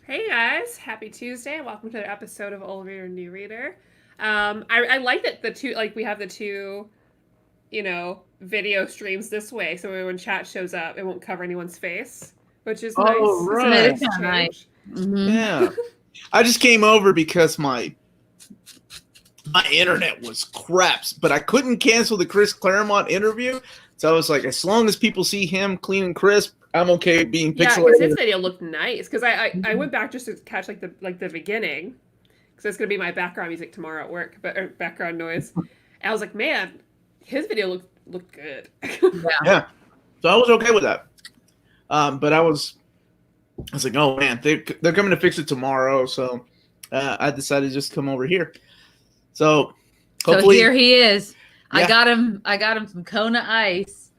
Hey guys, happy Tuesday. Welcome to another episode of Old Reader New Reader. I like that we have the two, video streams this way, so when chat shows up, it won't cover anyone's face, which is nice. Oh, It's a right. nice change. Mm-hmm. Yeah. I just came over because my internet was craps, but I couldn't cancel the Chris Claremont interview. So I was like, as long as people see him clean and crisp, I'm okay being Yeah, pixelated. because his video looked nice. Because I went back just to catch the beginning, because it's gonna be my background music tomorrow at work, or background noise. And I was like, man, his video looked good. Yeah. So I was okay with that. But I was like, oh man, they're coming to fix it tomorrow. So I decided to just come over here. So hopefully, here he is. Yeah. I got him some Kona Ice.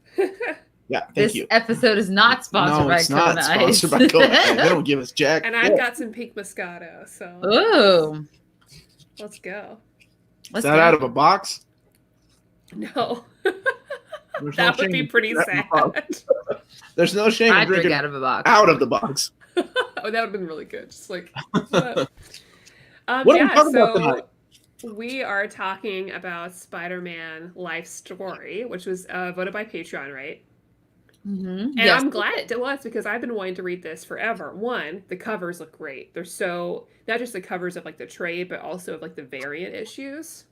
Yeah, thank This you. episode is not sponsored by Kona Ice. Sponsored by Kona Ice. They don't give us jack. And I've got some pink Moscato, so Ooh. let's go. Is that out of a box? No. There's That no would be shame pretty in sad. There's no shame in I'd drink drinking out of a box. out of the box. Oh, that would have been really good. Just like What are we talking about tonight? we are talking about Spider-Man Life Story, which was voted by Patreon, right? Mm-hmm. And Yes. I'm glad it was, because I've been wanting to read this forever. One, the covers look great. They're so, not just the covers of like the trade, but also of like the variant issues.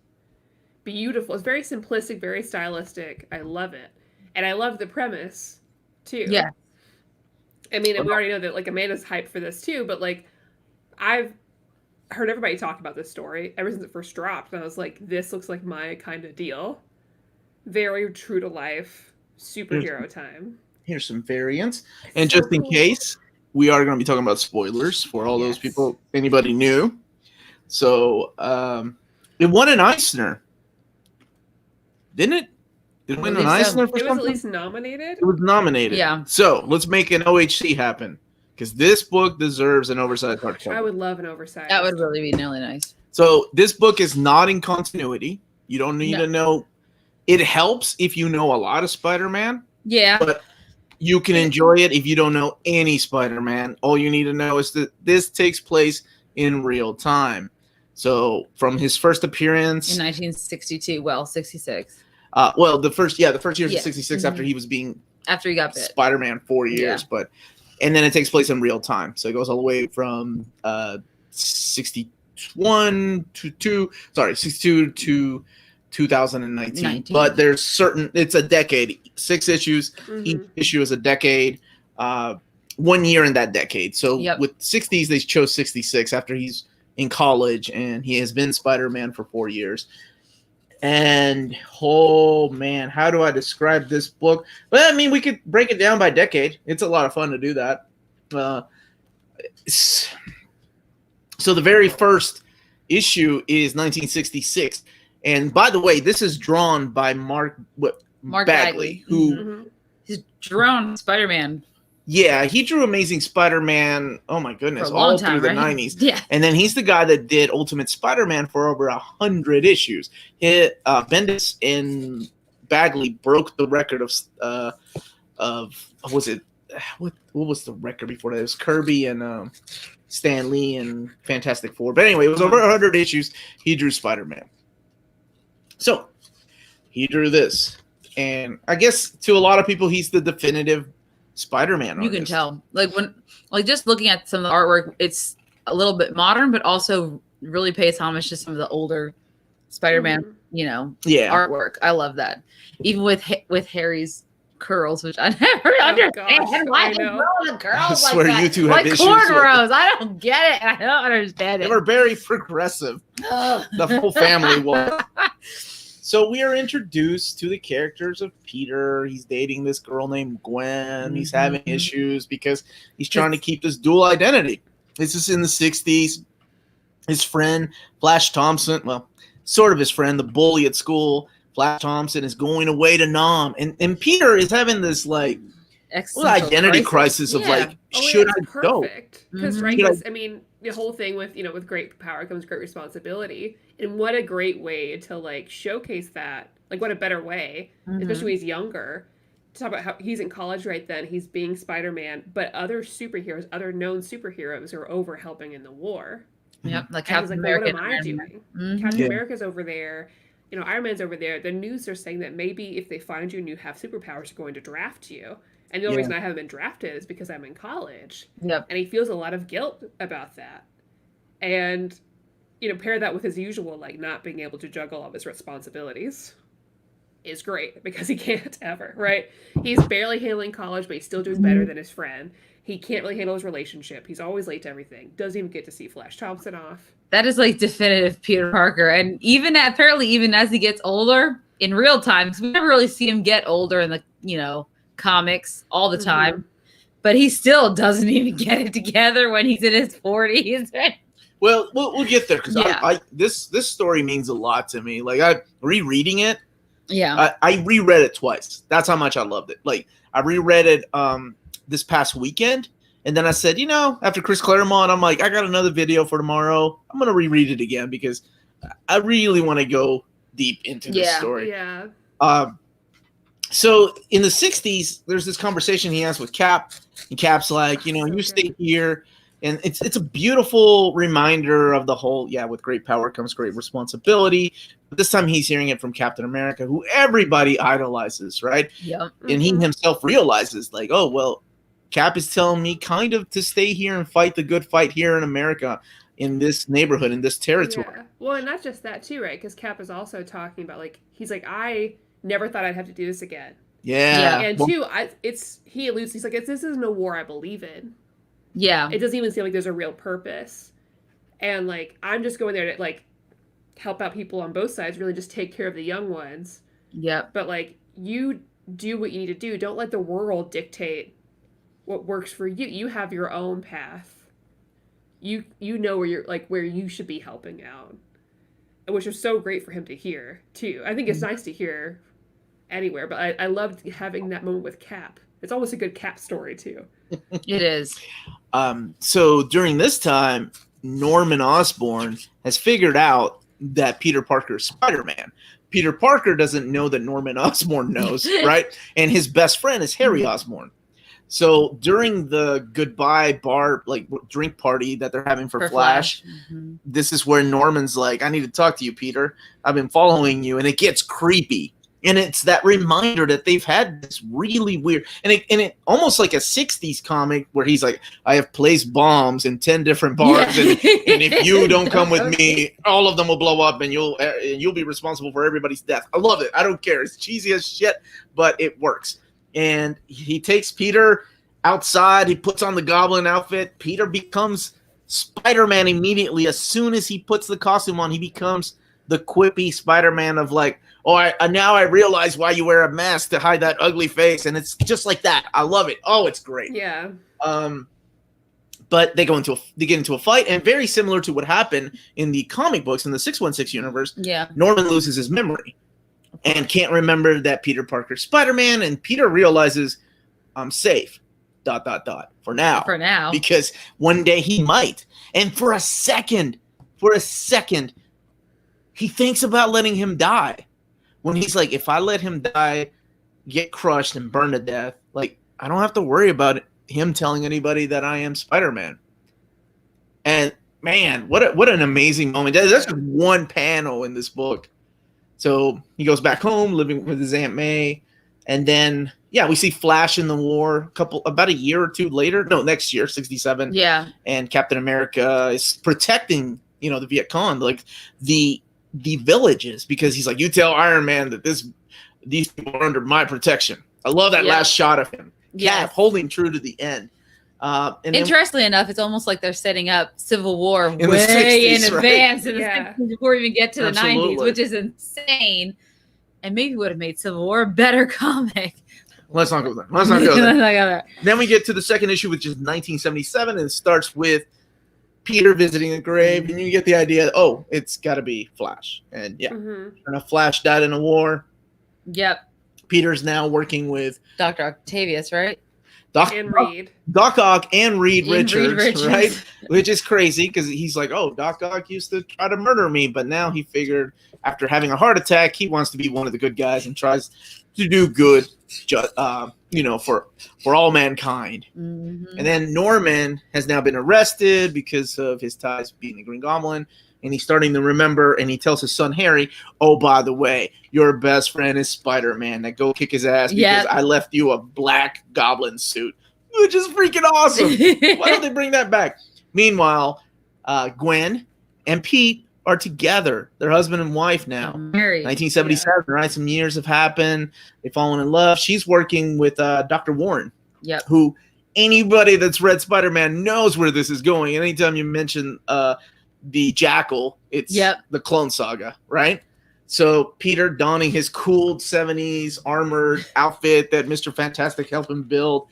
Beautiful. It's very simplistic, very stylistic. I love it. And I love the premise too. Yeah. I mean, and we already know that like Amanda's hyped for this too, but like I've heard everybody talk about this story ever since it first dropped, and I was like, this looks like my kind of deal. Very true to life, superhero time. Here's some variants. And just in case, we are going to be talking about spoilers for all those people, anybody new. So it won an Eisner. Didn't it? Did it win an Eisner for It was something? at least nominated. It was nominated. Yeah. So let's make an OHC happen, because this book deserves an oversized hardcover. I would love an oversized. That would really be really nice. So this book is not in continuity. You don't need to know. It helps if you know a lot of Spider-Man. Yeah. But you can enjoy it if you don't know any Spider-Man. All you need to know is that this takes place in real time. So from his first appearance In 1962. Well, 66. the first year of 66 after he was being After he got bit. Spider-Man 4 years, and then it takes place in real time. So it goes all the way from 62 to 2019. But there's it's a decade, 6 issues. Each issue is a decade, 1 year in that decade. So with 60s, they chose 66 after he's in college, and he has been Spider-Man for 4 years. And oh man, how do I describe this book? Well, I mean, we could break it down by decade. It's a lot of fun to do that. So the very first issue is 1966. And by the way, this is drawn by Mark Bagley, who he's drawn Spider-Man. Yeah, he drew Amazing Spider-Man. Oh my goodness, all through the 90s. Yeah, and then he's the guy that did Ultimate Spider-Man for over 100 issues. Bendis and Bagley broke the record of what was it? What was the record before that? It was Kirby and Stan Lee and Fantastic Four. But anyway, it was over 100 issues. He drew Spider-Man. So he drew this, and I guess to a lot of people, he's the definitive Spider-Man artist. You can tell, just looking at some of the artwork, it's a little bit modern, but also really pays homage to some of the older Spider-Man, artwork. I love that, even with Harry's curls, which I never understand. Why they grow the curls I swear like that? You two have issues cornrows. I don't get it. I don't understand it. They were very progressive. The whole family was. So we are introduced to the characters of Peter. He's dating this girl named Gwen. He's having issues because he's trying to keep this dual identity. This is in the 60s. His friend, Flash Thompson, well, sort of his friend, the bully at school, Flash Thompson, is going away to Nam. And Peter is having this, identity crisis of, should I go? Because, I mean, the whole thing with, with great power comes great responsibility. And what a great way to, showcase that. What a better way, especially when he's younger, talk about how he's in college right then. He's being Spider-Man, but other superheroes, other known superheroes, are over helping in the war. Yep, like And he's Captain like, well, America. what am I doing? Mhm. Captain Yeah. America's over there. You know, Iron Man's over there. The news are saying that maybe if they find you and you have superpowers, they're going to draft you. And the only reason I haven't been drafted is because I'm in college. Yep. And he feels a lot of guilt about that. And, you know, pair that with his usual, like, not being able to juggle all of his responsibilities is great because he can't ever, right? He's barely handling college, but he's still doing better than his friend. He can't really handle his relationship. He's always late to everything. Doesn't even get to see Flash Thompson off. That is like definitive Peter Parker. And even as he gets older in real time, because we never really see him get older in the, comics all the time, but he still doesn't even get it together when he's in his 40s. Well, we'll get there because this story means a lot to me. Like, I rereading it. Yeah. I reread it twice. That's how much I loved it. Like, I reread it this past weekend, and then I said, after Chris Claremont, I'm like, I got another video for tomorrow. I'm gonna reread it again because I really want to go deep into this story. Yeah. So in the 60s, there's this conversation he has with Cap, and Cap's like, you stay here. And it's a beautiful reminder of the whole, with great power comes great responsibility. But this time he's hearing it from Captain America, who everybody idolizes, right? Yep. And he himself realizes, like, oh, well, Cap is telling me kind of to stay here and fight the good fight here in America, in this neighborhood, in this territory. Yeah. Well, and not just that too, right? Because Cap is also talking about, like, he's like, I never thought I'd have to do this again. Yeah. And two, he alludes, he's like, this isn't a war I believe in. Yeah. It doesn't even seem like there's a real purpose. And, like, I'm just going there to, like, help out people on both sides, really just take care of the young ones. Yep. But, like, you do what you need to do. Don't let the world dictate what works for you. You have your own path. You know where you should be helping out. Which was so great for him to hear, too. I think it's nice to hear anywhere, but I loved having that moment with Cap. It's always a good Cap story, too. It is. So during this time, Norman Osborn has figured out that Peter Parker is Spider-Man. Peter Parker doesn't know that Norman Osborn knows, right? And his best friend is Harry Osborn. So during the goodbye bar, like drink party that they're having for Flash, this is where Norman's like, I need to talk to you, Peter. I've been following you. And it gets creepy. And it's that reminder that they've had this really weird, and it almost like a 60s comic where he's like, I have placed bombs in 10 different bars, and if you don't come with me, all of them will blow up, and you'll be responsible for everybody's death. I love it. I don't care. It's cheesy as shit, but it works. And he takes Peter outside. He puts on the Goblin outfit. Peter becomes Spider-Man immediately. As soon as he puts the costume on, he becomes the quippy Spider-Man of like, now I realize why you wear a mask to hide that ugly face, and it's just like that. I love it. Oh, it's great. Yeah. But they get into a fight, and very similar to what happened in the comic books in the 616 universe. Yeah. Norman loses his memory and can't remember that Peter Parker's Spider-Man, and Peter realizes I'm safe. ... For now. For now. Because one day he might. And for a second, he thinks about letting him die. When he's like, if I let him die, get crushed and burn to death, like, I don't have to worry about him telling anybody that I am Spider-Man. And man, what an amazing moment. That's just one panel in this book. So he goes back home, living with his Aunt May. And then, we see Flash in the war about a year or two later. No, next year, 67. Yeah. And Captain America is protecting, the Viet Cong, like the villages, because he's like, you tell Iron Man that these people are under my protection. I love that last shot of him. Cap holding true to the end. And interestingly enough, it's almost like they're setting up Civil War in way the 60s, in advance in the 60s before we even get to the 90s, which is insane. And maybe would have made Civil War a better comic. Let's not go there. Then we get to the second issue, which is 1977, and it starts with Peter visiting a grave, and you get the idea, it's got to be Flash. And Flash died in a war. Yep. Peter's now working with Dr. Octavius, right? Doc Ock and Reed Richards, Richards, right? Which is crazy because he's like, Doc Ock used to try to murder me, but now he figured after having a heart attack, he wants to be one of the good guys and tries to do good, for all mankind. Mm-hmm. And then Norman has now been arrested because of his ties being the Green Goblin. And he's starting to remember, and he tells his son Harry, "Oh, by the way, your best friend is Spider-Man. Now go kick his ass because I left you a black goblin suit," which is freaking awesome. Why don't they bring that back? Meanwhile, Gwen and Pete are together. They're husband and wife now. Married. 1977, right? Some years have happened. They've fallen in love. She's working with Dr. Warren, who anybody that's read Spider-Man knows where this is going. Anytime you mention the Jackal, it's the Clone Saga, right? So Peter donning his cool 70s armored outfit that Mr. Fantastic helped him build.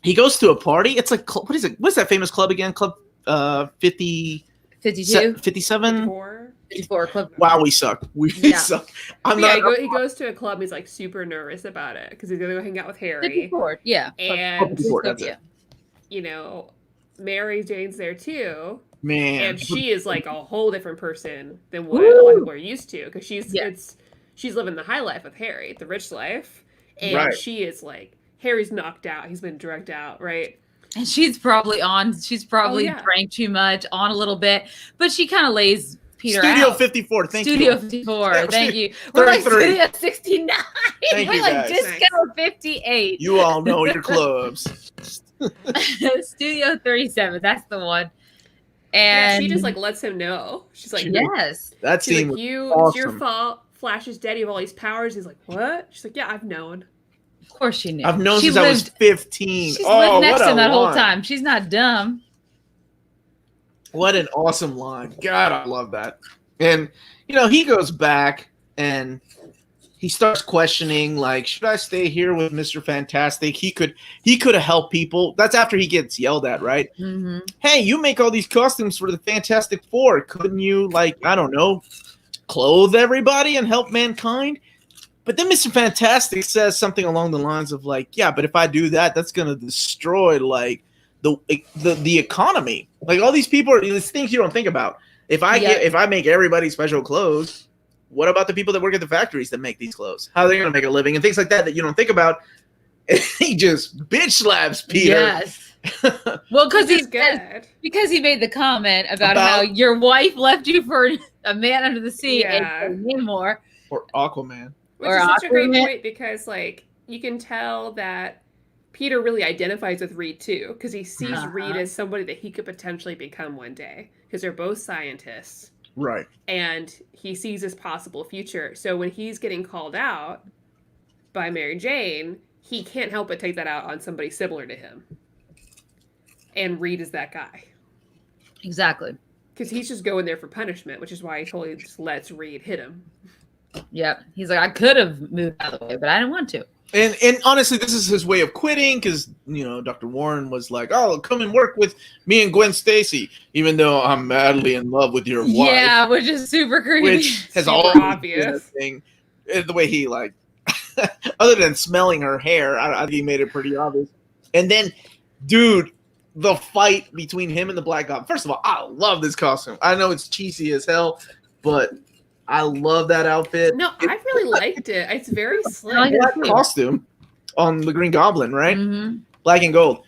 He goes to a party. It's like, what is it? What's that famous club again? Club 50... 52? 57? 54 club. Wow, we suck. We suck. He goes to a club. He's like super nervous about it because he's gonna go hang out with Harry. 54, and 54, that's it. Mary Jane's there too. Man, and she is like a whole different person than what a lot of people are used to because she's living the high life with Harry, the rich life, and she is like Harry's knocked out. He's been drugged out, right? And she's probably drank too much, on a little bit, but she kind of lays Peter Studio out. 54, thank you. Studio 54, thank you. We're like Studio 69. Thank We're you, like guys. Disco 58. You all know your clubs. Studio 37, that's the one. And she just like lets him know. She's like, yes. That she's scene like, awesome. It's your fault. Flash is dead. You have all these powers. He's like, what? She's like, yeah, I've known. Of course she knew. I've known since I was 15. She's lived next to him that whole line. time. She's not dumb. What an awesome line. God, I love that. And, he goes back and he starts questioning, like, should I stay here with Mr. Fantastic? He could have helped people. That's after he gets yelled at, right? Mm-hmm. Hey, you make all these costumes for the Fantastic Four. Couldn't you, clothe everybody and help mankind? But then Mr. Fantastic says something along the lines of but if I do that, that's going to destroy the economy. Like all these people these things you don't think about. If I make everybody special clothes, what about the people that work at the factories that make these clothes? How are they going to make a living and things like that you don't think about? And he just bitch slaps Peter. Yes. Well, because he made the comment about how your wife left you for a man under the sea and anymore. Or Aquaman. Which is such a great point because, you can tell that Peter really identifies with Reed, too, because he sees Reed as somebody that he could potentially become one day, because they're both scientists. Right. And he sees his possible future. So when he's getting called out by Mary Jane, he can't help but take that out on somebody similar to him. And Reed is that guy. Exactly. Because he's just going there for punishment, which is why he totally just lets Reed hit him. Yep. He's like, I could have moved out of the way, but I didn't want to. And honestly, this is his way of quitting because, Dr. Warren was like, oh, come and work with me and Gwen Stacy, even though I'm madly in love with your wife. Yeah, which is super creepy. Which has always been a thing. The way he, other than smelling her hair, I think he made it pretty obvious. And then, dude, the fight between him and the Black Goblin. First of all, I love this costume. I know it's cheesy as hell, but I love that outfit. No, I really liked it. It's very slick. Black costume on the Green Goblin, right? Mm-hmm. Black and gold.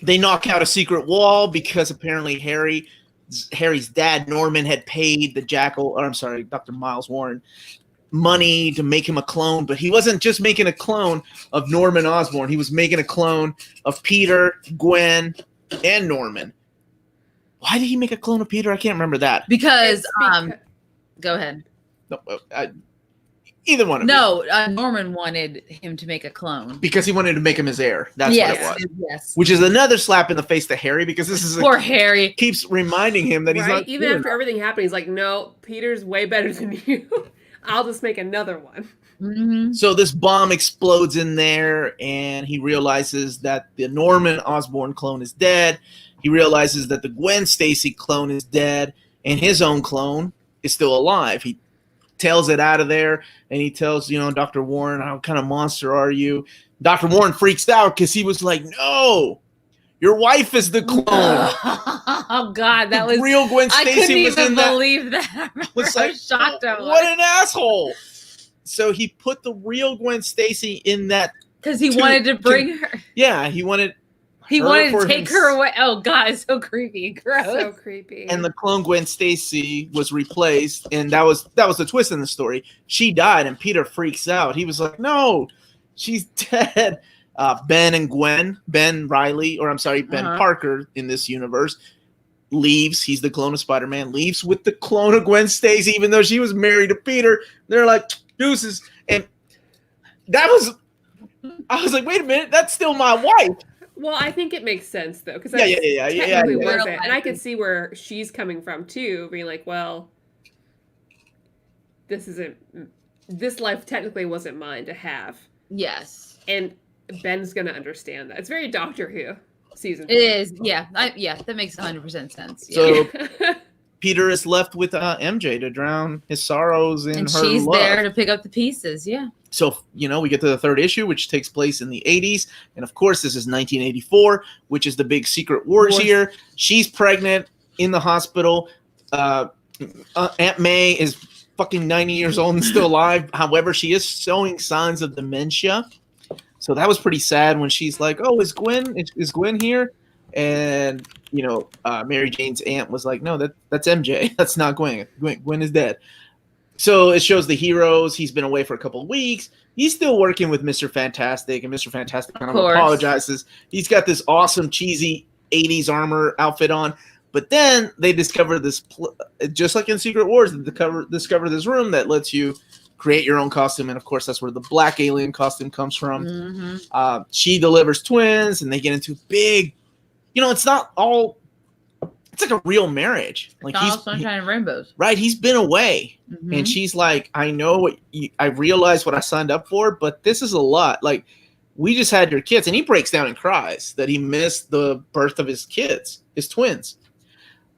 They knock out a secret wall because apparently Harry's dad, Norman, had paid the Dr. Miles Warren, money to make him a clone, but he wasn't just making a clone of Norman Osborn. He was making a clone of Peter, Gwen, and Norman. Why did he make a clone of Peter? I can't remember that. Because go ahead. No, either one of them. Norman wanted him to make a clone. Because he wanted to make him his heir. That's what it was. Yes. Which is another slap in the face to Harry because this is poor Harry. Keeps reminding him that he's not. Even after everything happened, he's like, no, Peter's way better than you. I'll just make another one. Mm-hmm. So this bomb explodes in there and he realizes that the Norman Osborn clone is dead. He realizes that the Gwen Stacy clone is dead and his own clone is still alive. He tails it out of there and he tells, Dr. Warren, how kind of monster are you? Dr. Warren freaks out because he was like, no, your wife is the clone. Oh God, that was real Gwen Stacy. I couldn't even believe that. Was I was shocked. What an asshole. So he put the real Gwen Stacy in that because he wanted to bring her. Yeah, he wanted to take her away. Oh God, it's so creepy and gross. So creepy. And the clone Gwen Stacy was replaced, and that was the twist in the story. She died, and Peter freaks out. He was like, "No, she's dead." Ben Riley, or I'm sorry, Ben Parker in this universe leaves. He's the clone of Spider-Man. Leaves with the clone of Gwen Stacy, even though she was married to Peter. They're like deuces, and I was like, wait a minute, that's still my wife. Well, I think it makes sense though, because yeah. wasn't, and I can see where she's coming from too, being like, well, this life technically wasn't mine to have. Yes, and Ben's gonna understand that. It's very Doctor Who season 4. It is, yeah, that makes 100% sense. Yeah. So Peter is left with MJ to drown his sorrows in her love. And she's there to pick up the pieces, yeah. So, we get to the third issue, which takes place in the 80s. And, of course, this is 1984, which is the big Secret Wars year. She's pregnant in the hospital. Aunt May is fucking 90 years old and still alive. However, she is showing signs of dementia. So that was pretty sad when she's like, oh, is Gwen here? And, Mary Jane's aunt was like, no, that's MJ. That's not Gwen. Gwen is dead. So it shows the heroes. He's been away for a couple of weeks. He's still working with Mr. Fantastic, and Mr. Fantastic kind of apologizes. He's got this awesome, cheesy 80s armor outfit on. But then they discover this, just like in Secret Wars, they discover this room that lets you create your own costume. And, of course, that's where the black alien costume comes from. Mm-hmm. She delivers twins, and they get into big, it's not all... It's like a real marriage. Like all sunshine and rainbows. Right. He's been away. Mm-hmm. And she's like, I know I realized what I signed up for, but this is a lot. Like, we just had your kids. And he breaks down and cries that he missed the birth of his kids, his twins.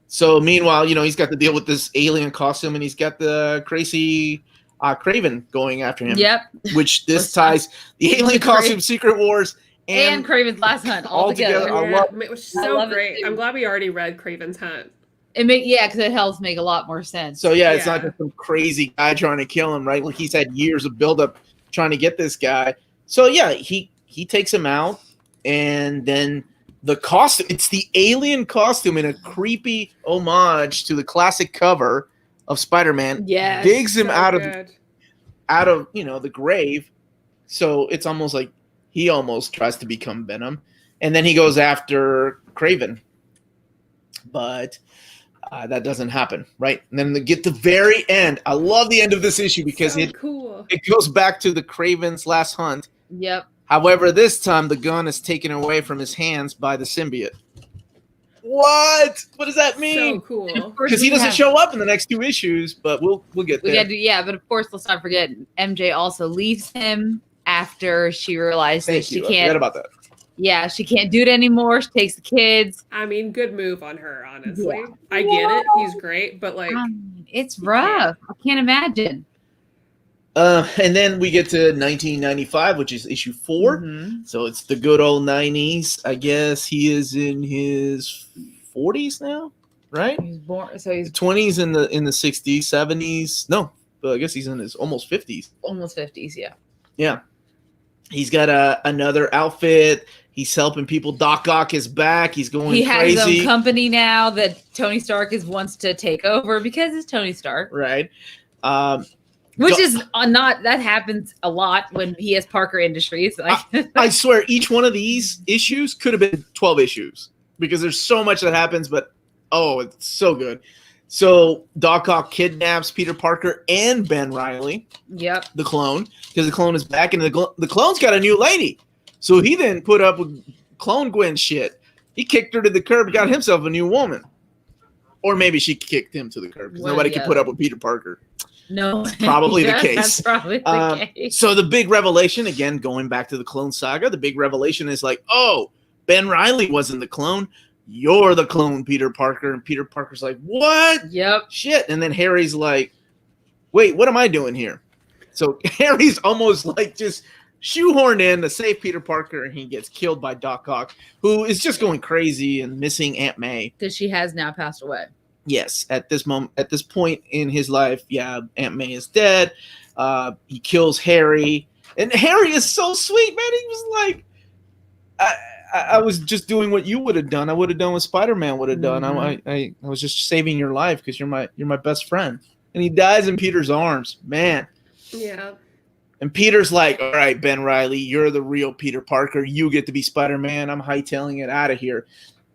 So meanwhile, he's got to deal with this alien costume, and he's got the crazy Kraven going after him. Yep. Which this ties the alien costume, Secret Wars, and Kraven's Last Hunt all together. It was so great. I'm glad we already read Kraven's Hunt. Because it helps make a lot more sense. So it's not just some crazy guy trying to kill him, right? Like he's had years of buildup trying to get this guy. So he takes him out, and then the costume, it's the alien costume in a creepy homage to the classic cover of Spider-Man. Yeah, digs him out of the grave. So it's almost like he almost tries to become Venom, and then he goes after Kraven, but that doesn't happen, right? And then they get the very end. I love the end of this issue because cool. It goes back to the Kraven's Last Hunt. Yep. However, this time the gun is taken away from his hands by the symbiote. What? What does that mean? So cool. Because he doesn't show up in the next 2 issues, but we'll get there. But of course, let's not forget MJ also leaves him after she realized that she can't. I forgot about that. Yeah, she can't do it anymore. She takes the kids. I mean, good move on her, honestly. Yeah. I get it. He's great, but it's rough. I can't imagine. And then we get to 1995, which is issue 4. Mm-hmm. So it's the good old 90s. I guess he is in his 40s now, right? He's born. So he's 20s in the 60s, 70s. No, I guess he's in his almost 50s. Almost 50s, yeah. Yeah. He's got another outfit. He's helping people. Doc Ock is back. He's going crazy. He has his own company now that Tony Stark wants to take over because it's Tony Stark. Right. Which is not, that happens a lot when he has Parker Industries. I swear, each one of these issues could have been 12 issues because there's so much that happens, but it's so good. So Doc Ock kidnaps Peter Parker and Ben Riley. Yep. The clone, because the clone is back, and the clone's got a new lady. So he then put up with clone Gwen shit. He kicked her to the curb, got himself a new woman. Or maybe she kicked him to the curb because nobody could put up with Peter Parker. No. Probably the case. That's probably the case. So the big revelation, again, going back to the clone saga, the big revelation is like, oh, Ben Riley wasn't the clone. You're the clone, Peter Parker. And Peter Parker's like, what? Yep. Shit. And then Harry's like, wait, what am I doing here? So Harry's almost like just shoehorned in to save Peter Parker, and he gets killed by Doc Ock, who is just going crazy and missing Aunt May. Because she has now passed away. Yes, at this point in his life, Aunt May is dead. He kills Harry, and Harry is so sweet, man. He was like, I was just doing what you would have done. I would have done what Spider-Man would have done. I was just saving your life because you're my best friend. And he dies in Peter's arms, man. Yeah. And Peter's like, all right, Ben Reilly, you're the real Peter Parker. You get to be Spider-Man. I'm hightailing it out of here.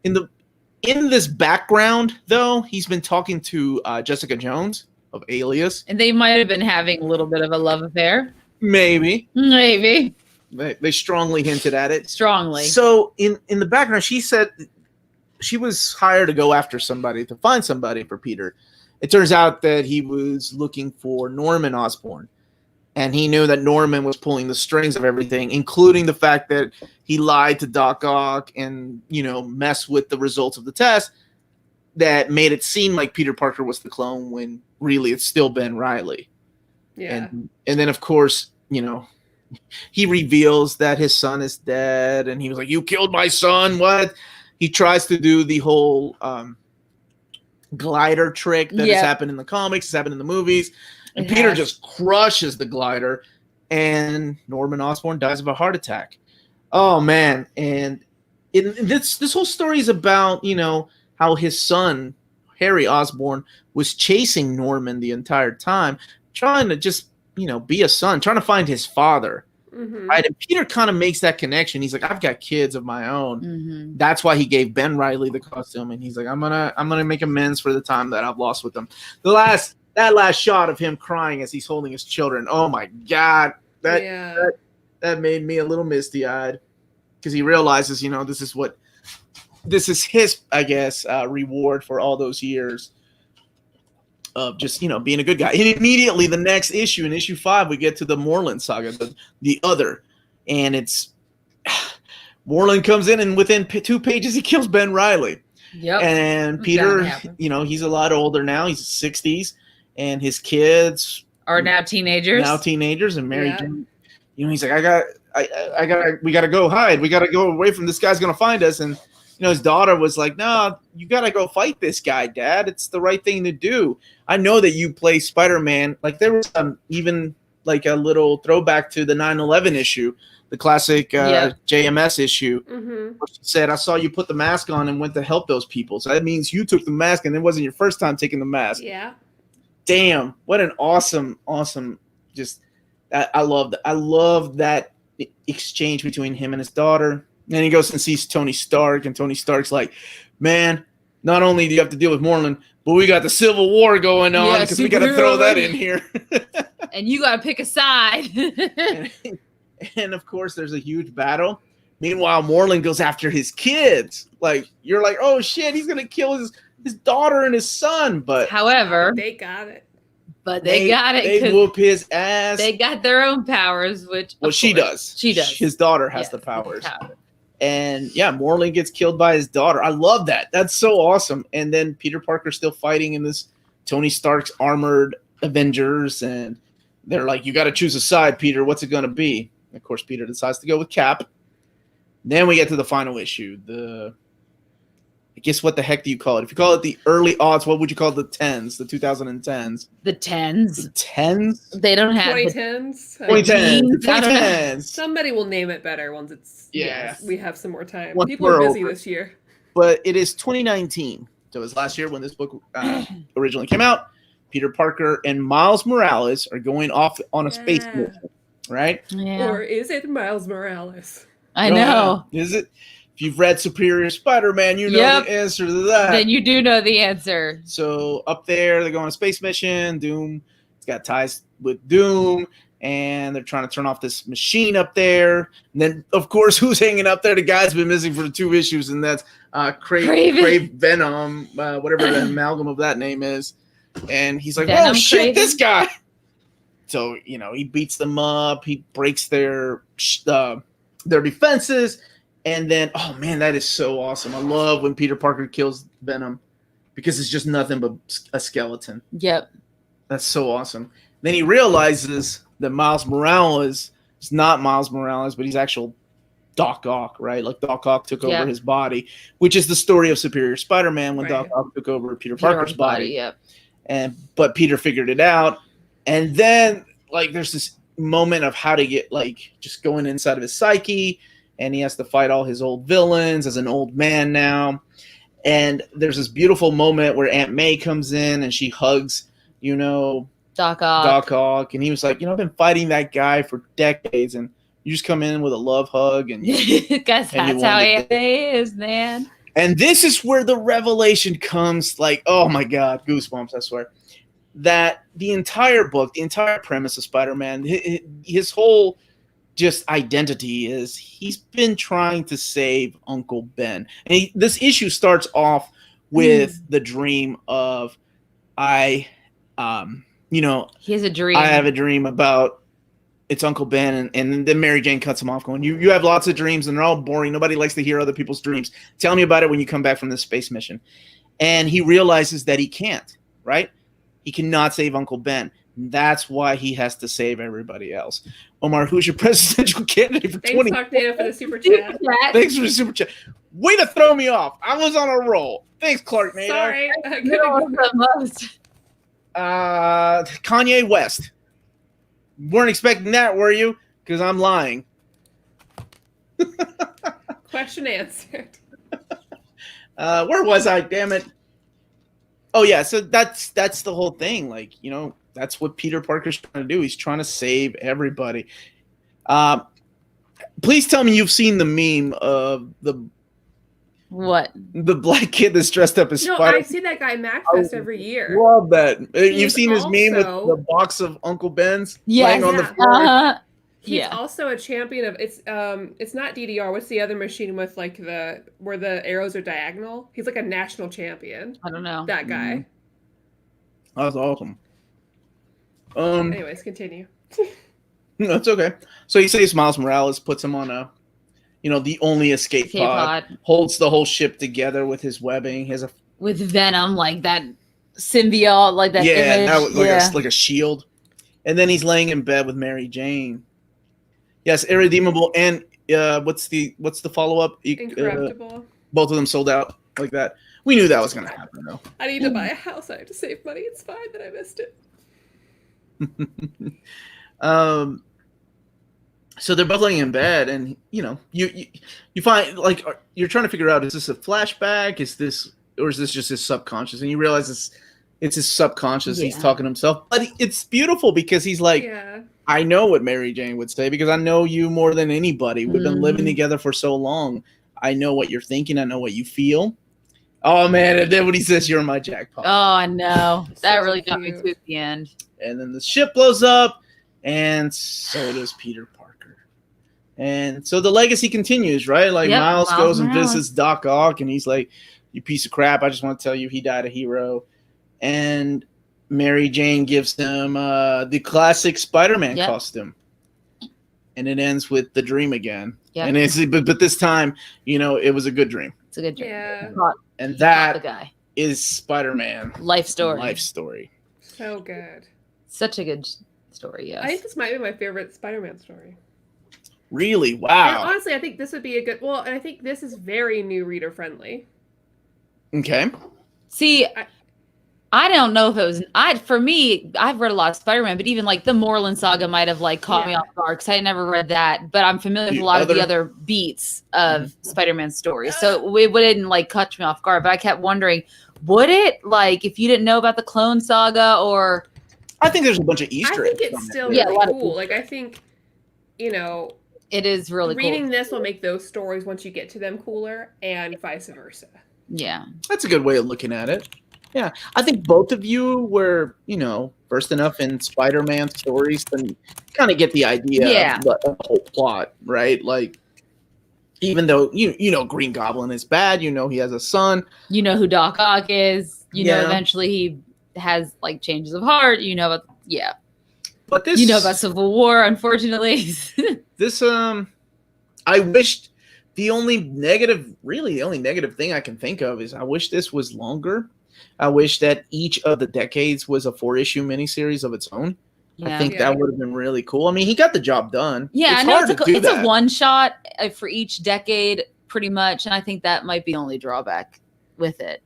In this background, though, he's been talking to Jessica Jones of Alias. And they might have been having a little bit of a love affair. Maybe. They strongly hinted at it. Strongly. So in the background, she said she was hired to go after somebody, to find somebody for Peter. It turns out that he was looking for Norman Osborn. And he knew that Norman was pulling the strings of everything, including the fact that he lied to Doc Ock and, messed with the results of the test that made it seem like Peter Parker was the clone when really it's still Ben Reilly. Yeah. And then, of course, he reveals that his son is dead, and he was like, "You killed my son." What? He tries to do the whole glider trick that has happened in the comics, has happened in the movies, and Peter just crushes the glider, and Norman Osborn dies of a heart attack. Oh man! And this whole story is about how his son Harry Osborn was chasing Norman the entire time, trying to just be a son, trying to find his father. Mm-hmm. Right? And Peter kind of makes that connection. He's like, I've got kids of my own. Mm-hmm. That's why he gave Ben Reilly the costume, and he's like, I'm gonna make amends for the time that I've lost with them. That last shot of him crying as he's holding his children. Oh my God, that made me a little misty eyed because he realizes, this is his, I guess, reward for all those years of just, being a good guy. And immediately the next issue, in issue 5, we get to the Moreland saga, the other. And it's Moreland comes in, and within 2 pages, he kills Ben Reilly. Yep. And Peter, he's a lot older now. He's 60s. And his kids are now teenagers. And Mary Jane, he's like, we got to go hide. We got to go away from this guy's going to find us. And, his daughter was like, no, you got to go fight this guy, Dad. It's the right thing to do. I know that you play Spider-Man. Like, there was even like a little throwback to the 9/11 issue, the classic JMS issue. Mm-hmm. Where she said, I saw you put the mask on and went to help those people. So that means you took the mask, and it wasn't your first time taking the mask. Yeah. Damn, what an awesome, just, I love that exchange between him and his daughter. And he goes and sees Tony Stark, and Tony Stark's like, man, not only do you have to deal with Moreland, but we got the Civil War going on because we got to throw that in here. And you got to pick a side. and of course, there's a huge battle. Meanwhile, Moreland goes after his kids. Like, you're like, oh shit, he's going to kill his daughter and his son. But however, they got it. But they got it. They whoop his ass. They got their own powers, she does. She does. His daughter has the powers. And Moreland gets killed by his daughter. I love that. That's so awesome. And then Peter Parker's still fighting in this Tony Stark's armored Avengers, and they're like, you got to choose a side, Peter. What's it going to be? And of course, Peter decides to go with Cap. Then we get to the final issue. I guess what the heck do you call it? If you call it the early aughts, what would you call the 10s, the 2010s? The 10s? The 10s? They don't have 2010s? 2010s. Somebody will name it better once it's we have some more time. People are busy this year. But it is 2019. So it was last year when this book originally came out. Peter Parker and Miles Morales are going off on a space mission, right? Yeah. Or is it Miles Morales? I know. Is it? If you've read Superior Spider-Man, you know the answer to that. Then you do know the answer. So up there, they're going on a space mission. Doom, it's got ties with Doom, and they're trying to turn off this machine up there. And then, of course, who's hanging up there? The guy's been missing for 2 issues, and that's Crave Venom, whatever the amalgam of that name is. And he's like, oh, shit, this guy. So, he beats them up. He breaks their defenses. And then, oh man, that is so awesome. I love when Peter Parker kills Venom because it's just nothing but a skeleton. Yep. That's so awesome. Then he realizes that Miles Morales is not Miles Morales, but he's actual Doc Ock, right? Like Doc Ock took over his body, which is the story of Superior Spider-Man when Doc Ock took over Peter Parker's body. Yep. But Peter figured it out. And then like there's this moment of how to get like just going inside of his psyche, and he has to fight all his old villains as an old man now. And there's this beautiful moment where Aunt May comes in and she hugs, Doc Ock, and he was like, I've been fighting that guy for decades, and you just come in with a love hug, and guess that's how Aunt May is, man. And this is where the revelation comes, like, oh my God, goosebumps, I swear. That the entire book, the entire premise of Spider-Man, his whole just identity is he's been trying to save Uncle Ben. And this issue starts off with the dream of, he has a dream. I have a dream about it's Uncle Ben, and then Mary Jane cuts him off going, you have lots of dreams and they're all boring. Nobody likes to hear other people's dreams. Tell me about it when you come back from this space mission. And he realizes that he can't, right? He cannot save Uncle Ben. That's why he has to save everybody else. Omar, who's your presidential candidate for 20? Thanks, Clark, for the super chat. Thanks for the super chat. Way to throw me off. I was on a roll. Thanks, Clark Nader. Sorry. Kanye West. Weren't expecting that, were you? Because I'm lying. Question answered. Where was I? Damn it. Oh yeah, so that's the whole thing. Like, that's what Peter Parker's trying to do. He's trying to save everybody. Please tell me you've seen the meme of the black kid that's dressed up as Spider. I see that guy MacFest every year. Love that. You've seen his meme with the box of Uncle Ben's laying on the floor. He's also a champion of it's not DDR. What's the other machine with like where the arrows are diagonal? He's like a national champion. I don't know. That guy. That's awesome. Anyways, continue. No, it's okay. So he saves Miles Morales, puts him on a the only escape pod, holds the whole ship together with his webbing. He has with Venom, like that symbiote, like that image. Like a shield. And then he's laying in bed with Mary Jane. Yes, irredeemable, and what's the follow-up? Incorruptible. Both of them sold out like that. We knew that was going to happen, though. I need to buy a house. I have to save money. It's fine that I missed it. So they're both laying in bed, and you find like you're trying to figure out, is this a flashback? Is this just his subconscious? And you realize it's his subconscious. He's talking to himself, but it's beautiful because he's like, I know what Mary Jane would say because I know you more than anybody. We've been living together for so long. I know what you're thinking. I know what you feel. Oh man! And then when he says, "You're my jackpot," oh, I know that really got me to the end. And then the ship blows up, and so does Peter Parker. And so the legacy continues, right? Like Miles goes and visits Doc Ock, and he's like, "You piece of crap! I just want to tell you, he died a hero." And Mary Jane gives him the classic Spider-Man costume, and it ends with the dream again. Yeah, and it's but this time, it was a good dream. It's a good dream. Yeah, and that is Spider-Man life story. Life story. So good. Such a good story. Yes, I think this might be my favorite Spider-Man story. Really? Wow. And honestly, I think this would be a good. Well, and I think this is very new reader friendly. Okay. See, I don't know if it was. For me, I've read a lot of Spider-Man, but even like the Moreland saga might have like caught me off guard because I had never read that. But I'm familiar with a lot of the other beats of Spider-Man stories, so it wouldn't like catch me off guard. But I kept wondering, would it like if you didn't know about the Clone Saga or? I think there's a bunch of Easter eggs. I think it's still really cool. Like I think, it is really reading this will make those stories once you get to them cooler, and vice versa. Yeah, that's a good way of looking at it. Yeah, I think both of you were, versed enough in Spider-Man stories to kind of get the idea of the whole plot, right? Like, even though Green Goblin is bad, he has a son. You know who Doc Ock is. Eventually he has like changes of heart. But this, about Civil War, unfortunately. This, I wished the only negative thing I can think of is I wish this was longer. I wish that each of the decades was a 4-issue miniseries of its own. I think that would have been really cool. I mean, he got the job done. Yeah, it's a one shot for each decade, pretty much, and I think that might be the only drawback with it.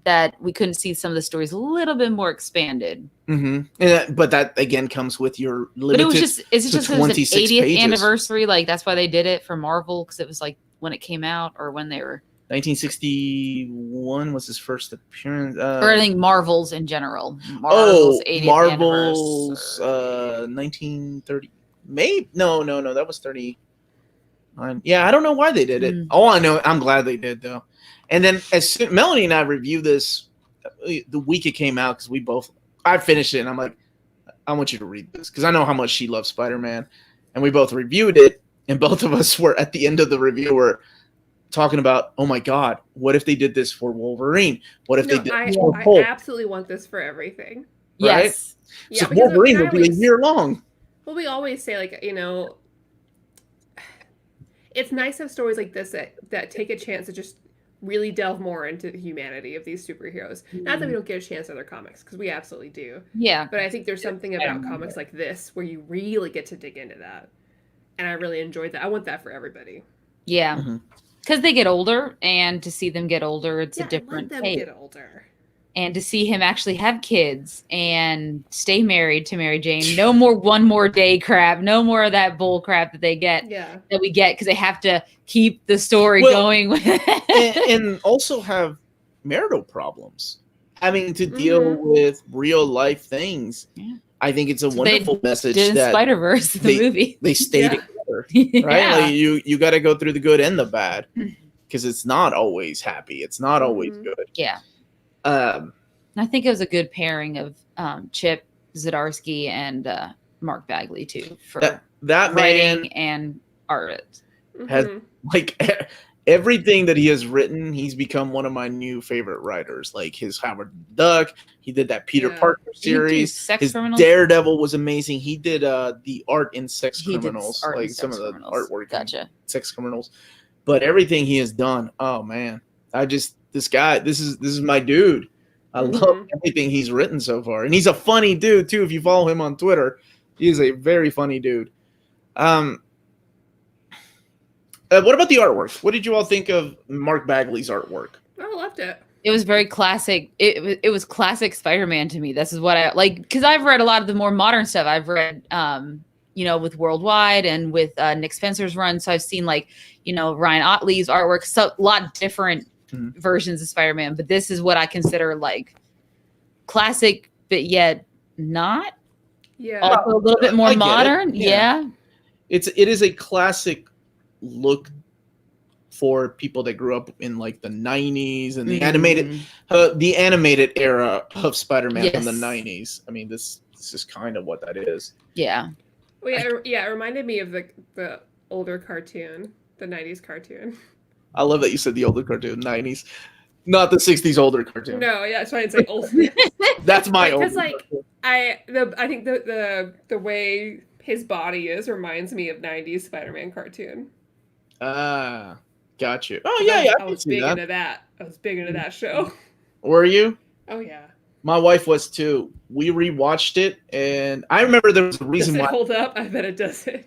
that we couldn't see some of the stories a little bit more expanded. But that again comes with your limited. But it's just an 80th pages. anniversary. Like that's why they did it for Marvel, because it was like when it came out or when they were. 1961 was his first appearance. Or I think Marvel's in general. Marvel's 80th Marvel's 1930. Maybe no, that was 30. Yeah, I don't know why they did it. All I know, I'm glad they did though. And then Melanie and I reviewed this the week it came out, because I finished it and I'm like, I want you to read this because I know how much she loves Spider-Man, and we both reviewed it, and both of us were at the end of the review were talking about, oh my God, what if they did this for Wolverine? What if they did this for Hulk? I absolutely want this for everything. Right? Yes. So Wolverine will be a year long. Well, we always say, like, it's nice to have stories like this that take a chance to just really delve more into the humanity of these superheroes. Not that we don't get a chance in other comics, because we absolutely do. Yeah. But I think there's something about comics like this where you really get to dig into that. And I really enjoyed that. I want that for everybody. Yeah. Because they get older, and to see them get older, it's a different let them get older. And to see him actually have kids and stay married to Mary Jane. No more one more day crap. No more of that bull crap that they get. Yeah. That we get because they have to keep the story going with and also have marital problems. I mean, to deal with real life things. Yeah. I think it's a wonderful message that Spider-Verse, the movie. They stay together. Right? Like you got to go through the good and the bad, because it's not always happy. It's not always good. Yeah. I think it was a good pairing of Chip Zdarsky and Mark Bagley too, for that writing man and art. Has like everything that he has written, he's become one of my new favorite writers. Like his Howard the Duck, he did that Peter Parker series. His Daredevil was amazing. He did the art in Sex Criminals, like some of the artwork. Gotcha. Sex Criminals, but everything he has done. Oh man, this guy. This is my dude. I love everything he's written so far, and he's a funny dude too. If you follow him on Twitter, he is a very funny dude. What about the artwork? What did you all think of Mark Bagley's artwork? I loved it. It was very classic. It was classic Spider-Man to me. This is what I like, because I've read a lot of the more modern stuff. I've read, with Worldwide and with Nick Spencer's run. So I've seen Ryan Ottley's artwork. So a lot different versions of Spider-Man. But this is what I consider like classic, but yet not. Yeah. Also a little bit more modern. Yeah. It is a classic look for people that grew up in like the 90s and the animated era of Spider-Man from the 90s. I mean, this is kind of what that is. Yeah. Well, it reminded me of the older cartoon, the 90s cartoon. I love that you said the older cartoon, 90s, not the 60s older cartoon. No, yeah, that's why I didn't say old. That's my old. Because I think the way his body is reminds me of 90s Spider-Man cartoon. Got you. Oh yeah. I was big into that. I was big into that show. Were you? Oh yeah. My wife was too. We rewatched it, and I remember there was a reason why. Hold up, I bet it doesn't.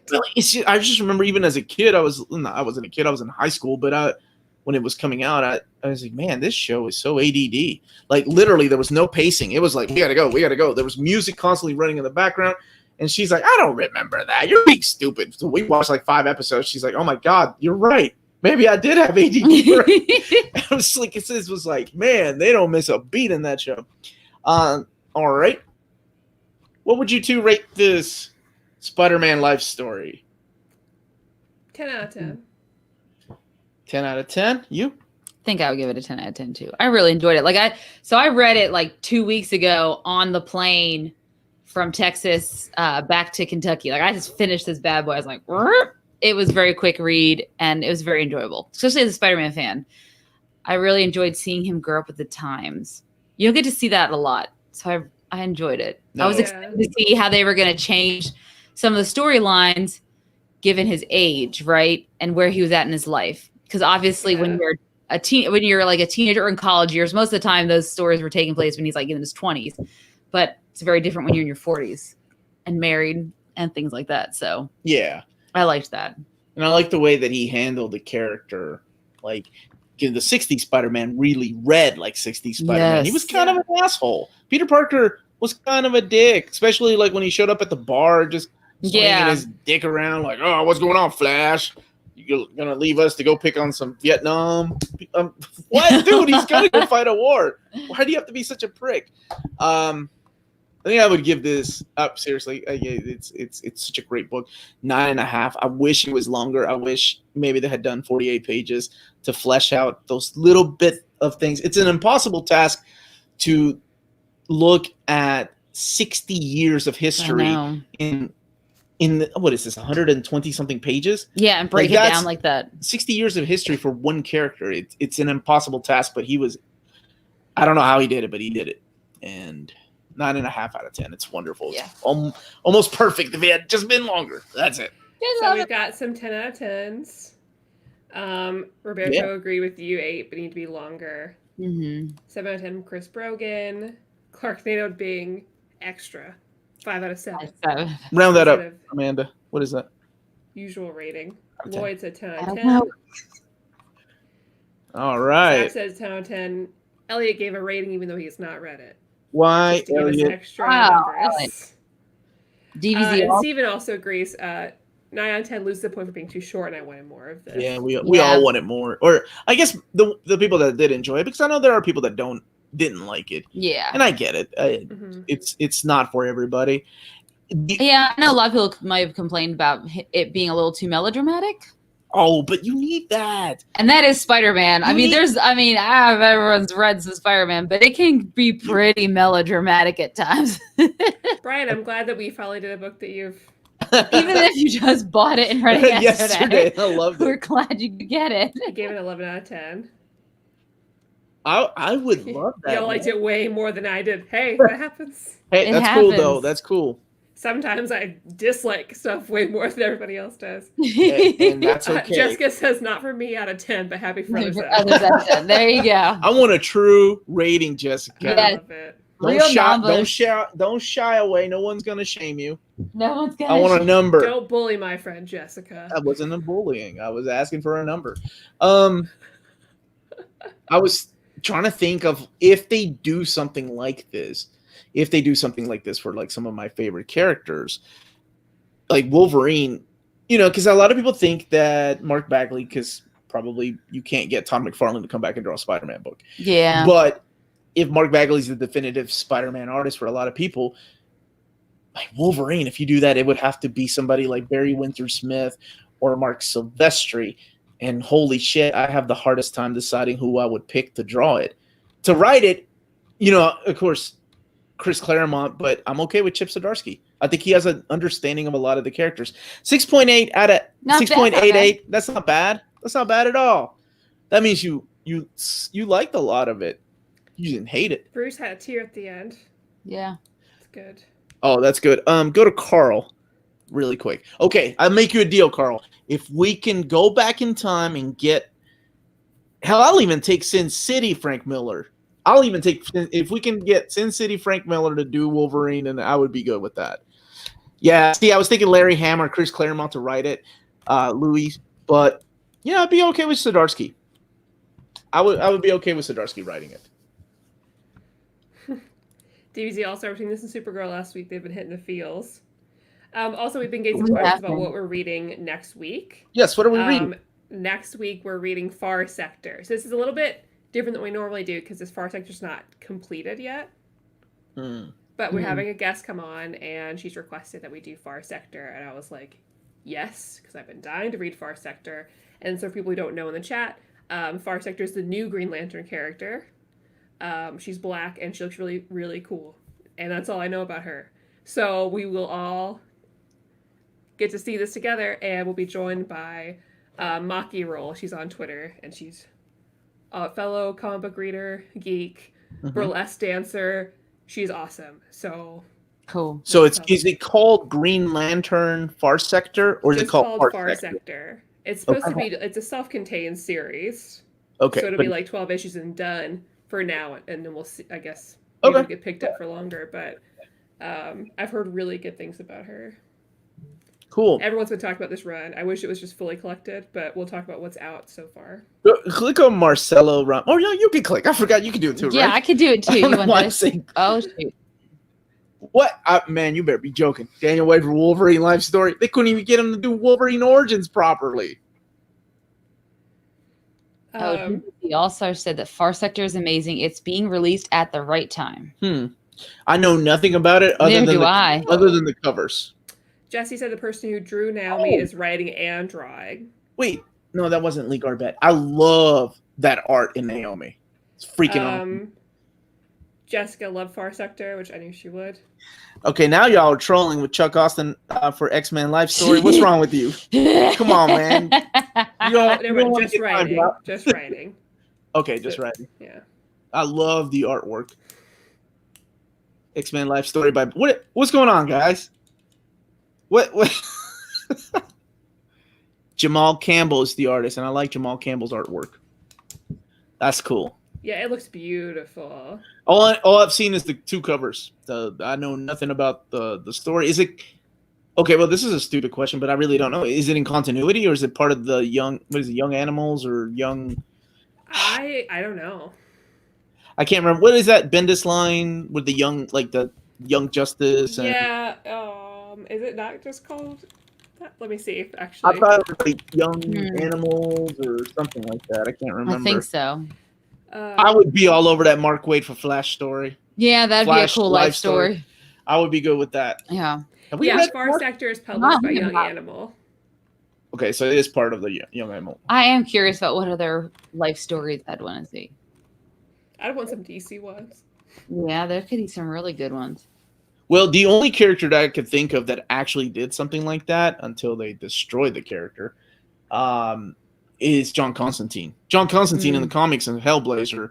I just remember even as a kid, I wasn't a kid. I was in high school, but when it was coming out, I was like, man, this show is so ADD. Like literally, there was no pacing. It was like, we gotta go. There was music constantly running in the background. And she's like, I don't remember that. You're being stupid. So we watched like 5 episodes. She's like, oh my God, you're right. Maybe I did have ADD. I was like, it was like, man, they don't miss a beat in that show. All right. What would you two rate this Spider-Man life story? 10 out of 10. 10 out of 10? You? I think I would give it a 10 out of 10 too. I really enjoyed it. I read it like 2 weeks ago on the plane from Texas back to Kentucky. Like I just finished this bad boy. I was like, it was a very quick read and it was very enjoyable, especially as a Spider-Man fan. I really enjoyed seeing him grow up with the times. You don't get to see that a lot. So I enjoyed it. No. I was excited to see how they were going to change some of the storylines given his age, right? And where he was at in his life. Because obviously when you're like a teenager or in college years, most of the time those stories were taking place when he's like in his 20s. But it's very different when you're in your 40s and married and things like that. So yeah, I liked that. And I like the way that he handled the character. Like the 60s Spider-Man really read like 60s Spider-Man. He was kind of an asshole. Peter Parker was kind of a dick, especially like when he showed up at the bar, just swinging his dick around like, oh, what's going on, Flash? You're going to leave us to go pick on some Vietnam? What? Dude, he's going to go fight a war. Why do you have to be such a prick? I think I would give this up, seriously. It's such a great book. 9.5. I wish it was longer. I wish maybe they had done 48 pages to flesh out those little bit of things. It's an impossible task to look at 60 years of history in the, what is this, 120 something pages? Yeah, and break it down like that. 60 years of history for one character. It's an impossible task, but I don't know how he did it, but he did it. And 9.5 out of 10. It's wonderful. Yeah. It's almost perfect if it had just been longer. That's it. So we've got some 10 out of 10s. Roberto agreed with you, 8, but need to be longer. 7 out of 10, Chris Brogan. Clark Nato being extra. 5 out of 7. Round that up, Amanda. What is that? Usual rating. Lloyd said 10 out of 10. Know. All right. Zach says 10 out of 10. Elliot gave a rating even though he has not read it. Why, Elliot? Extra numbers. DVZ and Steven also agrees. 9 out of 10 loses the point for being too short, and I wanted more of this. Yeah, we all wanted more. Or I guess the people that did enjoy it, because I know there are people that didn't like it. Yeah. And I get it. It's not for everybody. Yeah, I know a lot of people might have complained about it being a little too melodramatic. Oh, but you need that. And that is Spider-Man. Everyone's read some Spider-Man, but it can be pretty melodramatic at times. Brian, I'm glad that we finally did a book that you've... Even if you just bought it and read it yesterday. I loved it. We're glad you could get it. I gave it 11 out of 10. I would love that. Y'all liked it way more than I did. Hey, that happens. Hey, that's cool, though. That's cool. Sometimes I dislike stuff way more than everybody else does. And that's okay. Jessica says not for me out of 10, but happy for others. There you go. I want a true rating, Jessica. I love it. Don't shy away. No one's gonna shame you. No one's gonna. I want a number. Don't bully my friend Jessica. I wasn't a bullying. I was asking for a number. I was trying to think of if they do something like this. If they do something like this for like some of my favorite characters, like Wolverine, because a lot of people think that Mark Bagley, because probably you can't get Todd McFarlane to come back and draw a Spider-Man book. Yeah. But if Mark Bagley's the definitive Spider-Man artist for a lot of people, like Wolverine, if you do that, it would have to be somebody like Barry Windsor Smith or Mark Silvestri. And holy shit, I have the hardest time deciding who I would pick to draw it. To write it, of course, Chris Claremont, but I'm okay with Chip Zdarsky. I think he has an understanding of a lot of the characters. 6.8 out of 6.88. That's not bad. That's not bad at all. That means you liked a lot of it. You didn't hate it. Bruce had a tear at the end. Yeah. That's good. Oh, that's good. Go to Carl really quick. Okay, I'll make you a deal, Carl. If we can go back in time and get... Hell, I'll even take Sin City Frank Miller. If we can get Sin City Frank Miller to do Wolverine, and I would be good with that. Yeah, see, I was thinking Larry Hama or Chris Claremont to write it, Louis, but yeah, I'd be okay with Zdarsky. I would be okay with Zdarsky writing it. DBZ also between this and Supergirl last week. They've been hitting the feels. Also, we've been getting some questions about what we're reading next week. Yes, what are we reading? Next week, we're reading Far Sector. So this is a little bit different than we normally do because this Far Sector's not completed yet. But we're having a guest come on, and she's requested that we do Far Sector, and I was like, yes, because I've been dying to read Far Sector. And so for people who don't know in the chat, Far Sector is the new Green Lantern character. She's black, and she looks really, really cool. And that's all I know about her. So we will all get to see this together, and we'll be joined by Maki Roll. She's on Twitter, and she's a fellow comic book reader, geek, burlesque dancer. She's awesome. So cool. So is it called Green Lantern Far Sector, or is it called Far Sector? It's supposed to be. It's a self-contained series. Okay. So it'll be like 12 issues and done for now, and then we'll see. I guess maybe it'll get picked up for longer. But I've heard really good things about her. Cool. Everyone's been talking about this run. I wish it was just fully collected, but we'll talk about what's out so far. Click on Marcelo run. Oh yeah, you can click. I forgot you can do it too. Yeah, right? I could do it too. You want this? Oh shoot! What? Man, you better be joking. Daniel Wade for Wolverine life story. They couldn't even get him to do Wolverine origins properly. The All-Star said that Far Sector is amazing. It's being released at the right time. I know nothing about it other than the covers. Jesse said the person who drew Naomi is writing and drawing. Wait, no, that wasn't Lee Garbett. I love that art in Naomi. It's freaking awesome. Jessica loved Far Sector, which I knew she would. Okay, now y'all are trolling with Chuck Austin for X-Men Life Story. What's wrong with you? Come on, man. Just writing. Just writing. Okay, just writing. Yeah. I love the artwork. X-Men Life Story by what's going on, guys? What? Jamal Campbell is the artist, and I like Jamal Campbell's artwork. That's cool. Yeah, it looks beautiful. All I've seen is the two covers. I know nothing about the story. Is it okay? Well, this is a stupid question, but I really don't know. Is it in continuity, or is it part of the young animals or young? I don't know. I can't remember. What is that Bendis line with the young Justice? And, yeah. Is it not just called that? Let me see. Actually, I thought it was like young animals or something like that. I can't remember. I think so. I would be all over that Mark Waid for Flash story. Yeah, that'd be a cool life story. I would be good with that. Yeah. Far Sector is published by Young Animal. Okay, so it is part of the Young Animal. I am curious about what other life stories I'd want to see. I'd want some DC ones. Yeah, there could be some really good ones. Well, the only character that I could think of that actually did something like that until they destroyed the character is John Constantine. John Constantine in the comics and Hellblazer,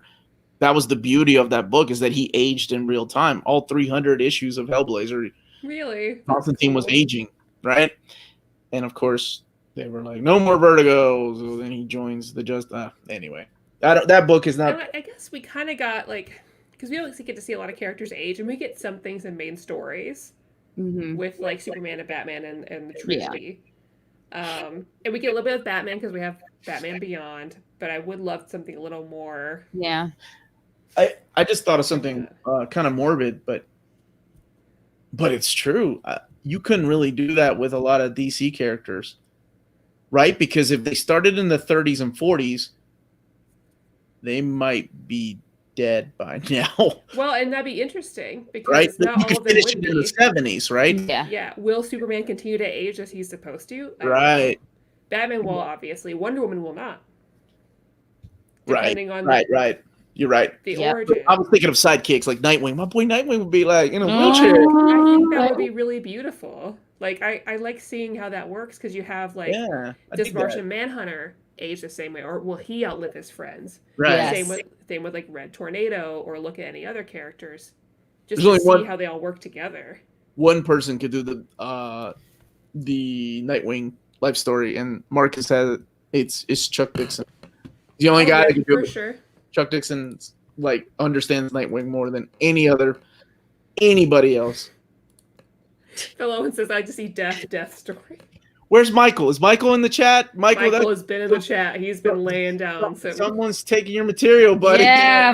that was the beauty of that book, is that he aged in real time. All 300 issues of Hellblazer. Really? Constantine was aging, right? And of course, they were like, no more Vertigo. So then he joins the anyway. That book is not... I guess we kind of got because we don't get to see a lot of characters age, and we get some things in main stories with like Superman and Batman and the Trinity. And we get a little bit of Batman because we have Batman Beyond, but I would love something a little more. Yeah. I just thought of something kind of morbid, but it's true. You couldn't really do that with a lot of DC characters, right? Because if they started in the 30s and 40s, they might be dead by now. Well, and that'd be interesting because right? not all of them would be. In the 70s, right? Yeah. Yeah. Will Superman continue to age as he's supposed to? Right. Batman will, obviously. Wonder Woman will not. Right. You're right. The origin. I was thinking of sidekicks like Nightwing. My boy Nightwing would be like in a wheelchair. I think that would be really beautiful. Like I like seeing how that works because you have like does Martian Manhunter age the same way, or will he outlive his friends? Right. Yes. Same with like Red Tornado, or look at any other characters, just to see how they all work together. One person could do the Nightwing life story, and Marcus has it's Chuck Dixon. The only guy that can do it. Sure. Chuck Dixon like understands Nightwing more than anybody else. Phil Owen says, "I just see death story." Where's Michael? Is Michael in the chat? Michael has been in the chat. He's been laying down. So someone's taking your material, buddy. Yeah,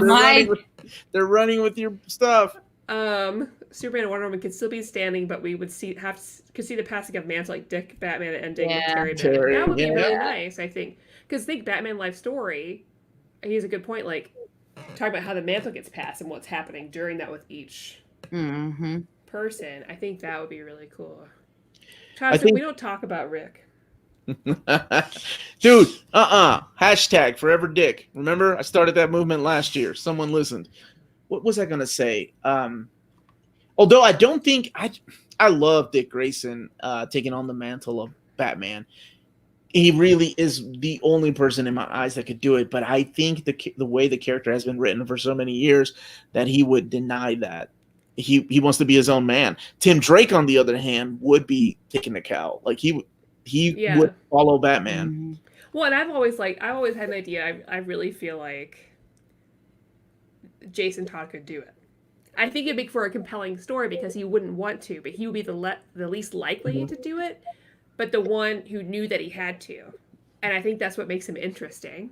they're running with your stuff. Superman and Wonder Woman could still be standing, but we would see the passing of Mantle, like Dick Batman ending with Terry. That would be really nice, I think. Because think Batman life story. He's a good point. Like talk about how the mantle gets passed and what's happening during that with each person. I think that would be really cool. We don't talk about Rick. Dude, hashtag forever Dick. Remember, I started that movement last year. Someone listened. What was I gonna say? Although I don't think I love Dick Grayson taking on the mantle of Batman. He really is the only person in my eyes that could do it. But I think the way the character has been written for so many years that he would deny that. He wants to be his own man. Tim Drake, on the other hand, would be taking the cowl. Like he would follow Batman. Well, and I've always had an idea. I really feel like Jason Todd could do it. I think it'd make for a compelling story because he wouldn't want to, but he would be the least likely to do it. but the one who knew that he had to. And I think that's what makes him interesting.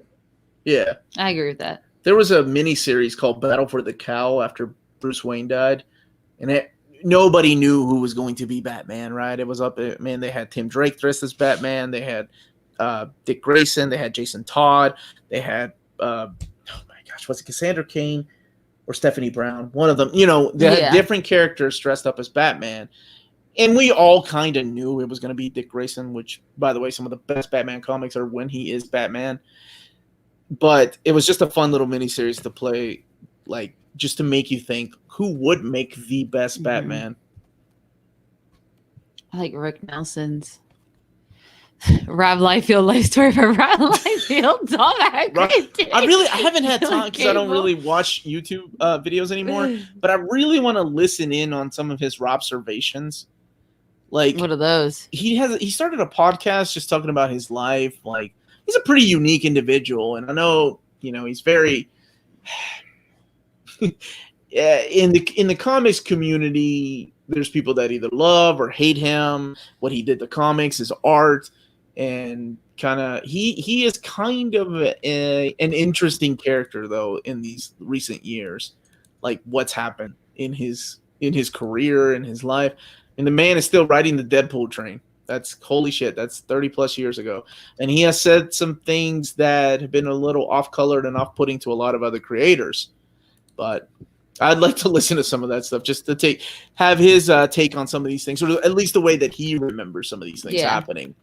Yeah. I agree with that. There was a mini series called Battle for the Cowl after Bruce Wayne died, and nobody knew who was going to be Batman, right? It was up, man, they had Tim Drake dressed as Batman, they had Dick Grayson, they had Jason Todd, they had, oh my gosh, was it Cassandra Cain or Stephanie Brown? One of them, they had different characters dressed up as Batman. And we all kind of knew it was going to be Dick Grayson, which, by the way, some of the best Batman comics are when he is Batman. But it was just a fun little miniseries to play, like, just to make you think, who would make the best Batman? I like Rick Nelson's Rob Liefeld life story for Rob Liefeld. I haven't had time because I don't really watch YouTube videos anymore, but I really want to listen in on some of his observations. Like, what are those? He started a podcast just talking about his life. Like, he's a pretty unique individual, and I know, he's very in the comics community. There's people that either love or hate him, what he did to comics, his art, and kind of he is kind of an interesting character though in these recent years, like what's happened in his career and his life. And the man is still riding the Deadpool train. That's holy shit. That's 30 plus years ago. And he has said some things that have been a little off-colored and off-putting to a lot of other creators. But I'd like to listen to some of that stuff just to have his take on some of these things, or at least the way that he remembers some of these things happening.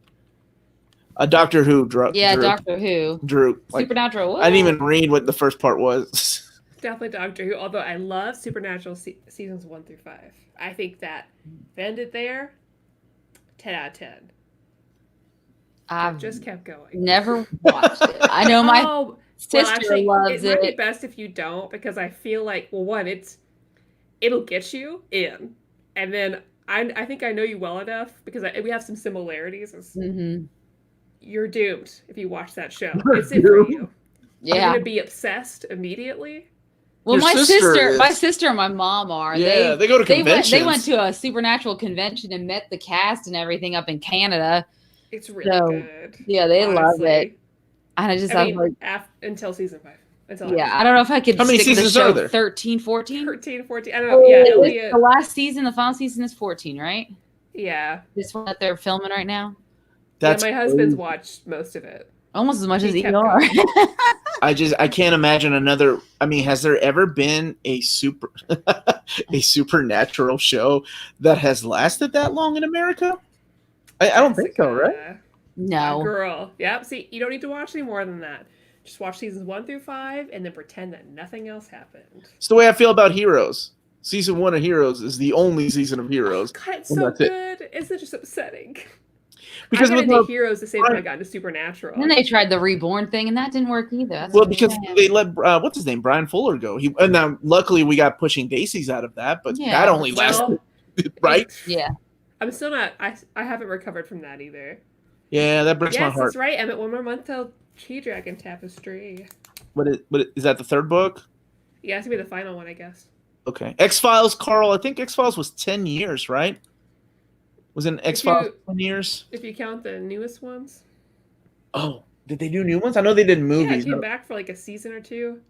Doctor Who. Drew. Doctor Who. Drew. Supernatural. What? I didn't even read what the first part was. Definitely Doctor Who, although I love Supernatural seasons 1 through 5. I think that ended there, 10 out of 10. I've just kept going. Never watched it. I know my sister loves it. It might be best if you don't, because I feel like, well, one, it'll get you in, and then I think I know you well enough because we have some similarities. You're doomed if you watch that show. It's it for you. Yeah, you're gonna be obsessed immediately. Well, my sister and my mom are. Yeah, they go to conventions. They went to a Supernatural convention and met the cast and everything up in Canada. It's really good. Yeah, they love it. And I mean, until season 5. I don't know if I could. How many seasons are there? 13, 14? 13, 14. I don't know. Yeah, the last season, the final season is 14, right? Yeah. This one that they're filming right now? My husband's watched most of it. Almost as much as ER. I can't imagine another. I mean, has there ever been a supernatural show that has lasted that long in America? I don't think so, right? No. Girl. Yep. See, you don't need to watch any more than that. Just watch seasons 1 through 5 and then pretend that nothing else happened. It's the way I feel about Heroes. Season 1 of Heroes is the only season of Heroes. God, it's so good. Isn't it just upsetting? Because I got into Heroes the same time I got into Supernatural. And then they tried the Reborn thing, and that didn't work either. Because they let what's his name, Brian Fuller, go. And now, luckily, we got Pushing Daisies out of that, but that only lasted, right? Yeah. I'm still not. I haven't recovered from that either. Yeah, that breaks my heart. Yes, that's right. I'm at one more month till Chi Dragon Tapestry. What is that? The third book? Yeah, it's gonna be the final one, I guess. Okay. X-Files, Carl. I think X-Files was 10 years, right? Was it X-Files 10 years? If you count the newest ones. Oh, did they do new ones? I know they did movies. Yeah, it came back for like a season or two.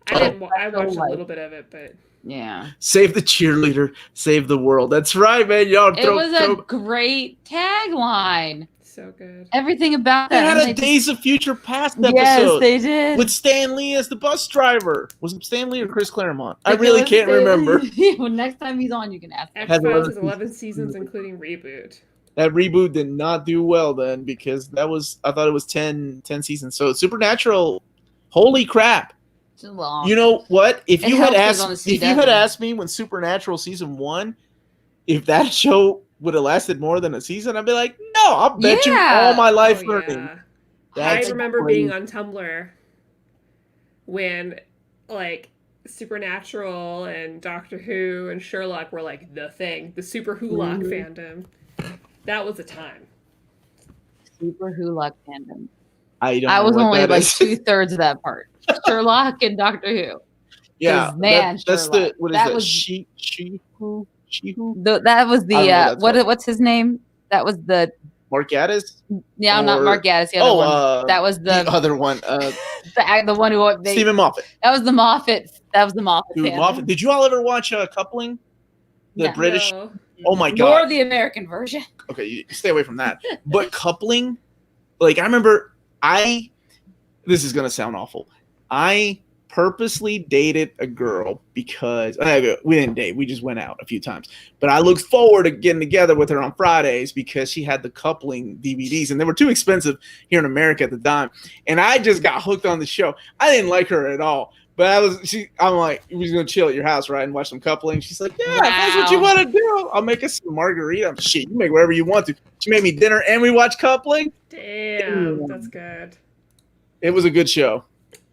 I watched a little bit of it, but yeah. Save the cheerleader, save the world. That's right, man. It was a great tagline. So good. Everything about that. They had a Days of Future Past episode. Yes, they did. With Stan Lee as the bus driver. Was it Stan Lee or Chris Claremont? I really can't remember. Well, next time he's on, you can ask him. X-Files has 11 seasons, including reboot. That reboot did not do well then, because I thought it was 10 seasons. So Supernatural, holy crap. Too long. You know what? If you had asked me when Supernatural season 1, if that show would have lasted more than a season, I'd be like, no, I'll bet you all my life learning. I remember being on Tumblr when like Supernatural and Doctor Who and Sherlock were like the thing, the Super Who-Lock fandom. That was a time. Super Who-Lock fandom. I was only like 2/3 of that part. Sherlock and Doctor Who. Yeah, man, that's Sherlock. That was She-Who. That was the what's his name? That was the Mark Gaddis? Yeah, not Or- Mark Gaddis. The other one. That was the other one. the one who Stephen Moffat. That was the Moffat. That was the Moffat. Dude, family. Moffat. Did you all ever watch Coupling? The No. British. No. Oh my god. Nor the American version. Okay, you stay away from that. But Coupling, like I remember, this is gonna sound awful. I purposely dated a girl because we didn't date. We just went out a few times. But I looked forward to getting together with her on Fridays because she had the Coupling DVDs, and they were too expensive here in America at the time. And I just got hooked on the show. I didn't like her at all. But I'm like, we're just gonna chill at your house, right, and watch some Coupling. She's like, yeah, if that's what you want to do. I'll make us some margarita. Shit, you make whatever you want to. She made me dinner, and we watched Coupling. Damn, that's good. It was a good show.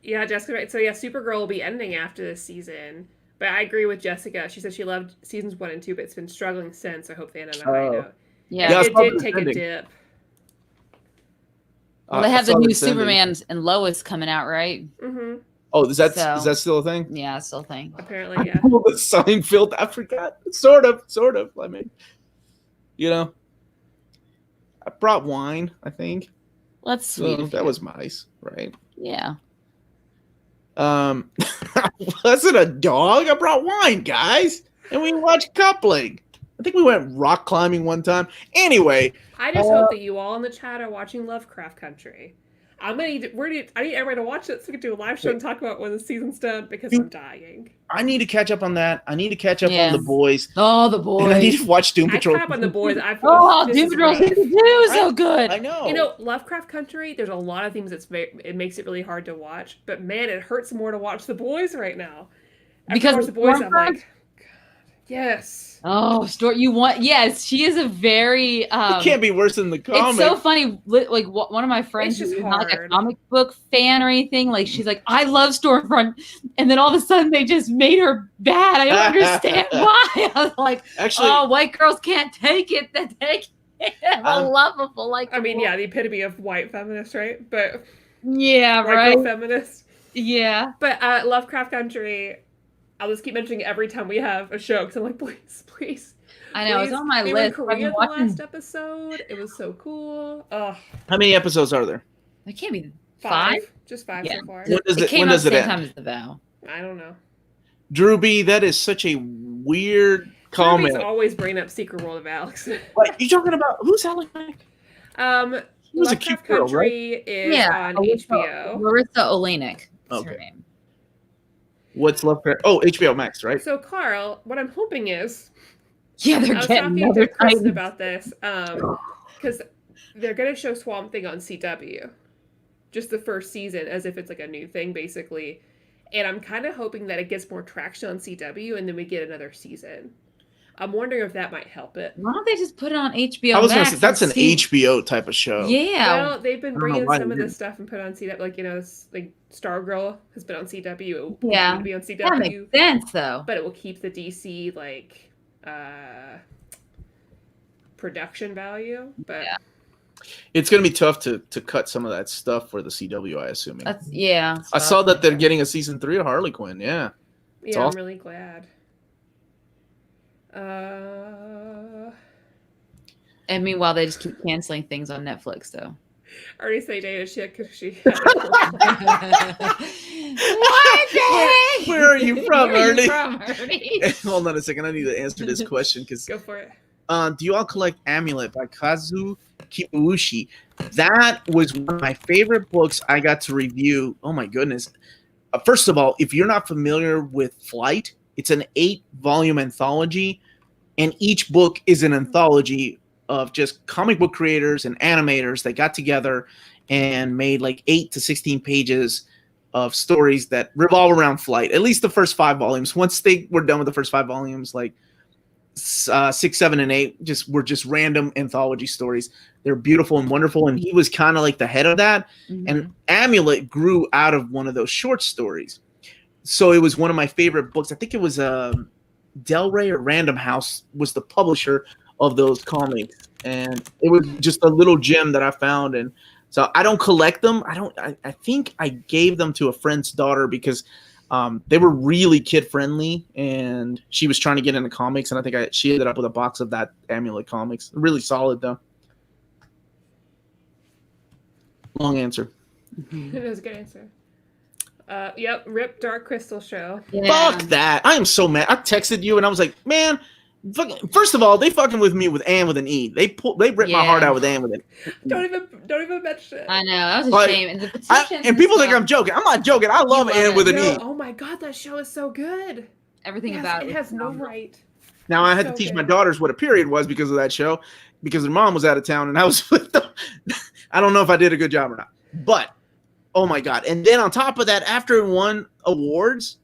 Yeah, Jessica, right. So yeah, Supergirl will be ending after this season. But I agree with Jessica. She said she loved seasons 1 and 2, but it's been struggling since. I hope they end on a high note. Yeah, it did take a dip. Well, they have the new Superman and Lois coming out, right? Mm-hmm. Oh, is that still a thing? Yeah, it's still a thing. Apparently, yeah. Oh, the Seinfeld, I forgot. Sort of. I mean, I brought wine, I think. That's sweet. So that was nice, right? Yeah. Was it a dog? I brought wine, guys, and we watched Coupling. I think we went rock climbing one time. Anyway, I just hope that you all in the chat are watching Lovecraft Country. I need everybody to watch it so we can do a live show and talk about when the season's done because I'm dying. I need to catch up on that. I need to catch up on The Boys. Oh, The Boys. And I need to watch Doom Patrol. I caught up on The Boys. Doom Patrol season 2 is so good. I know. You know, Lovecraft Country, there's a lot of things it makes it really hard to watch. But man, it hurts more to watch The Boys right now. Because watch The Boys, I'm like, God, yes. Oh, yes, she is a very. It can't be worse than the comic. It's so funny. Like one of my friends who's not like a comic book fan or anything, like she's like, I love Stormfront, and then all of a sudden they just made her bad. I don't understand why. I was like, actually, oh, white girls can't take it. That they can't. Unlovable. Like, I mean, yeah, the epitome of white feminist, right? But yeah, white right. girl feminist. Yeah. But Lovecraft Country, I'll just keep mentioning it every time we have a show because I'm like, please. I know, it's on my list. They were in Korea the last episode. It was so cool. Ugh. How many episodes are there? There can't be 5. Just 5 so far. When does it end? Same time as The Vow. I don't know. Drew B, that is such a weird comment. Drew B's always bringing up Secret World of Alex. What you talking about? Who's Alex Mack? He was a cute girl, Country right? Is on HBO. Larissa Olenek. Okay. Her name. What's Lovecraft? Oh, HBO Max, right? So, Carl, what I'm hoping is... Yeah, they're getting another Kristen about this, because they're going to show Swamp Thing on CW. Just the first season, as if it's like a new thing, basically. And I'm kind of hoping that it gets more traction on CW, and then we get another season. I'm wondering if that might help it. Why don't they just put it on HBO? I was going to say, that's an HBO type of show. Yeah. Well, they've been bringing some of this stuff and put it on CW. Like, like Stargirl has been on CW. Yeah. To be on CW. That makes sense, though. But it will keep the DC, production value. But yeah. It's going to be tough to cut some of that stuff for the CW, I assume. Yeah. I saw that they're getting a season 3 of Harley Quinn. Yeah. Yeah, awesome. I'm really glad. And meanwhile, they just keep canceling things on Netflix, though. I already say Dana shit because she. Where are you from, Ernie? Hold on a second. I need to answer this question because. Go for it. Do you all collect Amulet by Kazu Kibuishi? That was one of my favorite books I got to review. Oh my goodness! First of all, if you're not familiar with Flight, it's an 8-volume anthology, and each book is an anthology of just comic book creators and animators that got together and made like 8 to 16 pages of stories that revolve around Flight. At least the first 5 volumes. Once they were done with the first 5 volumes, like 6, 7, and 8 were just random anthology stories. They're beautiful and wonderful, and he was kind of like the head of that. Mm-hmm. And Amulet grew out of one of those short stories. So it was one of my favorite books. I think it was Del Rey or Random House was the publisher of those comics, and it was just a little gem that I found. And so I don't collect them. I think I gave them to a friend's daughter because they were really kid friendly, and she was trying to get into comics, and I think she ended up with a box of that Amulet comics. Really solid though. Long answer. It was a good answer. Yep, Rip Dark Crystal show. Yeah. Fuck that. I am so mad. I texted you and I was like, man, first of all, they fucking with me with Ann with an E. They ripped my heart out with Ann with an E. Don't even mention it. I know, that was a shame. And the petitions and people think I'm joking. I'm not joking. I love Ann with an E. Oh my god, that show is so good. Everything about it. It has no right. Now I had to teach my daughters what a period was because of that show, because their mom was out of town, and I was I don't know if I did a good job or not. But oh my god. And then on top of that, after it won awards,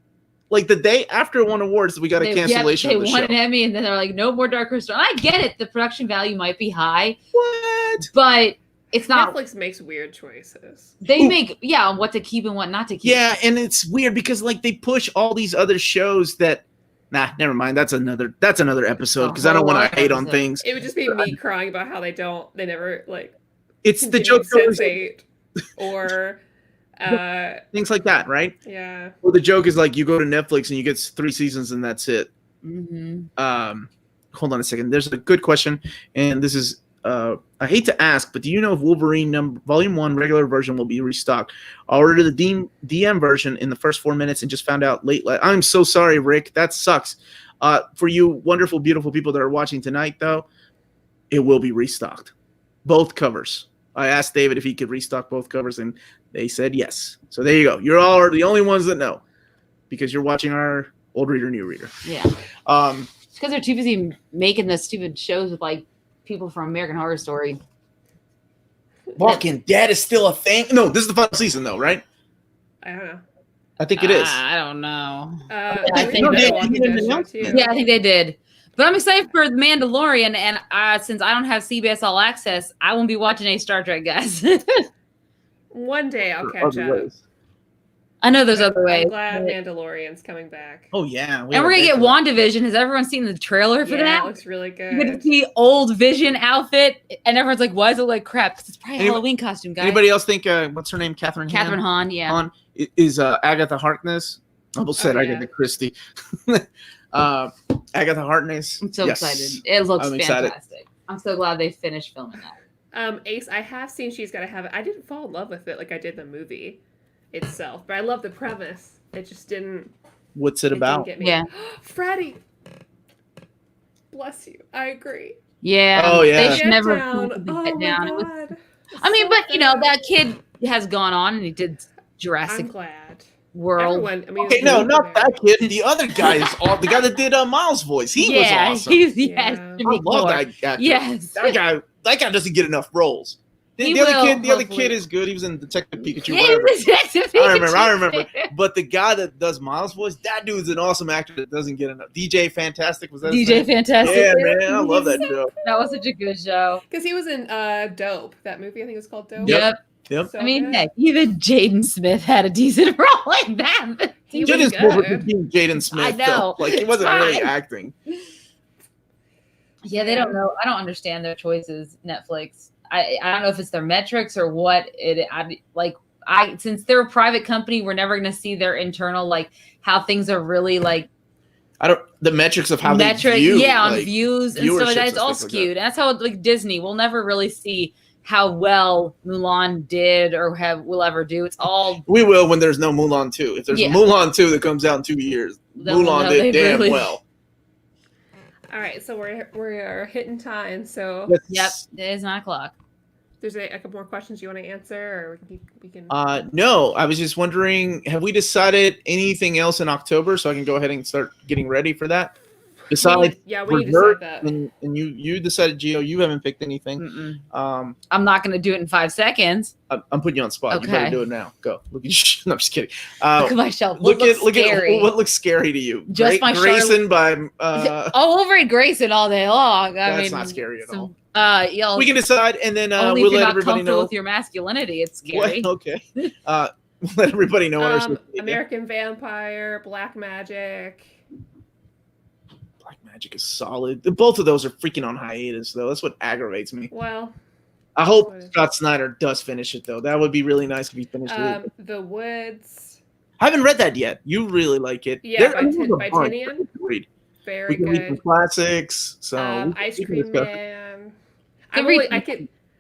like the day after it won awards, we got a cancellation of the show. They won an Emmy, and then they're like, no more Dark Crystal. And I get it. The production value might be high. What? But it's not. Netflix makes weird choices. They make, what to keep and what not to keep. Yeah, and it's weird because like they push all these other shows that never mind. That's another episode because I don't want to hate on things. It would just be me crying about how they never like. It's the joke Sense8 or things like that, right? Yeah. Well, the joke is like you go to Netflix and you get 3 seasons and that's it. Mm-hmm. Hold on a second. There's a good question, and this is I hate to ask, but do you know if Wolverine Volume 1 regular version will be restocked? I ordered the DM version in the first 4 minutes and just found out late. I'm so sorry, Rick. That sucks. For you wonderful, beautiful people that are watching tonight, though, it will be restocked. Both covers. I asked David if he could restock both covers, and they said yes. So there you go. You're all the only ones that know because you're watching our old reader, new reader. Yeah. It's because they're too busy making the stupid shows with like people from American Horror Story. Walking Dead is still a thing. No, this is the final season, though, right? I don't know. I think it is. I don't know. I think I think they did. But I'm excited for The Mandalorian, and since I don't have CBS All Access, I won't be watching any Star Trek, guys. One day I'll catch up. I know there's other ways. I'm glad Mandalorian's coming back. Oh, yeah. And we're going to get WandaVision. Has everyone seen the trailer for that? Yeah, it looks really good. You get to see old Vision outfit, and everyone's like, why does it look like crap? Because it's probably a Halloween costume, guys. Anybody else think, what's her name? Catherine Hahn, yeah. Hahn is Agatha Harkness. I almost said Agatha Christie. Agatha Harkness. I'm so excited. It looks fantastic. I'm so glad they finished filming that. Ace, I have seen She's Gotta Have It. I didn't fall in love with it like I did the movie itself, but I love the premise. It just didn't. What's it about? Didn't get me. Yeah. Freddie. Bless you. I agree. Yeah. Oh, yeah. They should never get down. It was, I mean, but that kid has gone on and he did Jurassic I'm glad. World. Okay, no, not that kid. The other guy is the guy that did Miles' voice. He was awesome. I love that actor. Yes. That guy doesn't get enough roles. The other kid is good. He was in Detective Pikachu. I remember. But the guy that does Miles' voice, that dude's an awesome actor that doesn't get enough. DJ Fantastic was that? DJ Fantastic. Yeah, man, I love that show. That was such a good show. Because he was in Dope. That movie, I think it was called Dope. Yep. So I mean, heck, even Jaden Smith had a decent role like that. Jaden Smith. I know. Though. Like he wasn't really acting. Yeah, they don't know. I don't understand their choices. Netflix. I don't know if it's their metrics or what since they're a private company, we're never going to see their internal how things are really the metrics of how they view, on views and stuff like that. It's all skewed. And that's how Disney, we'll never really see how well Mulan did or will ever do. It's all we will when there's no Mulan 2. If there's a Mulan 2 that comes out in 2 years, Mulan did damn well. All right, so we're hitting time. So yep, it is 9:00. There's a couple more questions you want to answer, or we can. No, I was just wondering, have we decided anything else in October so I can go ahead and start getting ready for that? Besides, we need to decide that. And you decided, Gio, you haven't picked anything. I'm not going to do it in 5 seconds. I'm putting you on the spot. Okay. You better do it now. Go. Look at no, I'm just kidding. Look at my shelf. Look at what looks scary to you. Just my Grayson by. I'll overrate Grayson all day long. That's not scary at all. We can decide, and then only we'll if you're let not everybody know. With your masculinity, it's scary. Well, okay. We'll let everybody know. American Vampire, Black Magic. Black Magic is solid. Both of those are freaking on hiatus, though. That's what aggravates me. Well, I hope Scott Snyder does finish it, though. That would be really nice if he finished it. The Woods. I haven't read that yet. You really like it. Yeah, by Tinian. Very good. Read some classics. So Ice Cream Man. I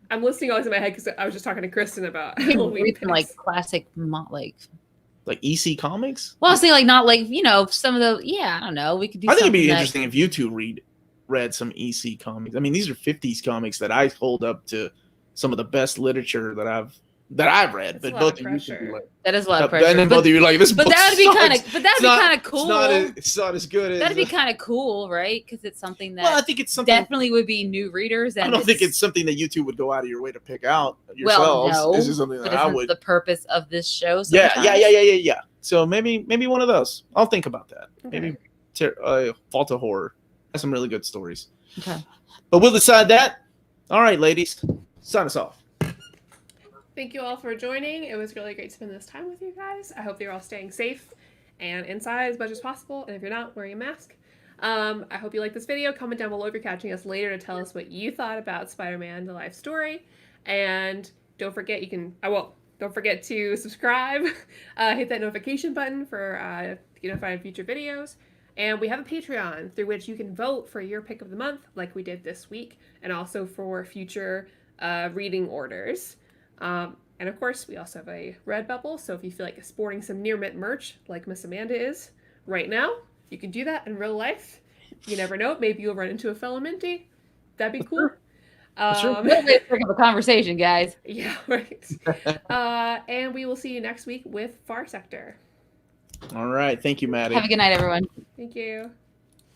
I'm listing all these in my head because I was just talking to Kristen about You Halloween read some, like picks. classic, like EC Comics. Well, I was saying like not like some of the I don't know. We could do. I think it'd be something interesting if you two read some EC comics. I mean, these are 50s comics that I hold up to some of the best literature that I've read. That's But a lot both of of you pressure. could be like, that is a lot of pressure. and then both of you are like, this But book that would be sucks. kind of. But that would be kind of cool. It's not as good as. That'd be kind of cool, right? Because it's something that Well, I think it's something definitely would be new readers. And I don't think it's something that you two would go out of your way to pick out yourselves. Well, no, this is something but that I isn't would. the purpose of this show. Yeah. So maybe one of those. I'll think about that. Okay. Maybe Fault of Horror has some really good stories. Okay. But we'll decide that. All right, ladies, sign us off. Thank you all for joining. It was really great to spend this time with you guys. I hope you're all staying safe and inside as much as possible. And if you're not, wearing a mask. I hope you like this video. Comment down below if you're catching us later to tell us what you thought about Spider-Man: The Life Story. And don't forget don't forget to subscribe. Hit that notification button for to get notified of future videos. And we have a Patreon through which you can vote for your pick of the month, like we did this week, and also for future reading orders. And of course, we also have a Redbubble, so if you feel like sporting some near mint merch, like Miss Amanda is right now, you can do that in real life. You never know, maybe you'll run into a fellow Minty. That'd be cool. Let's pick up a conversation, guys. Yeah, right. And we will see you next week with Far Sector. All right. Thank you, Maddie. Have a good night, everyone. Thank you.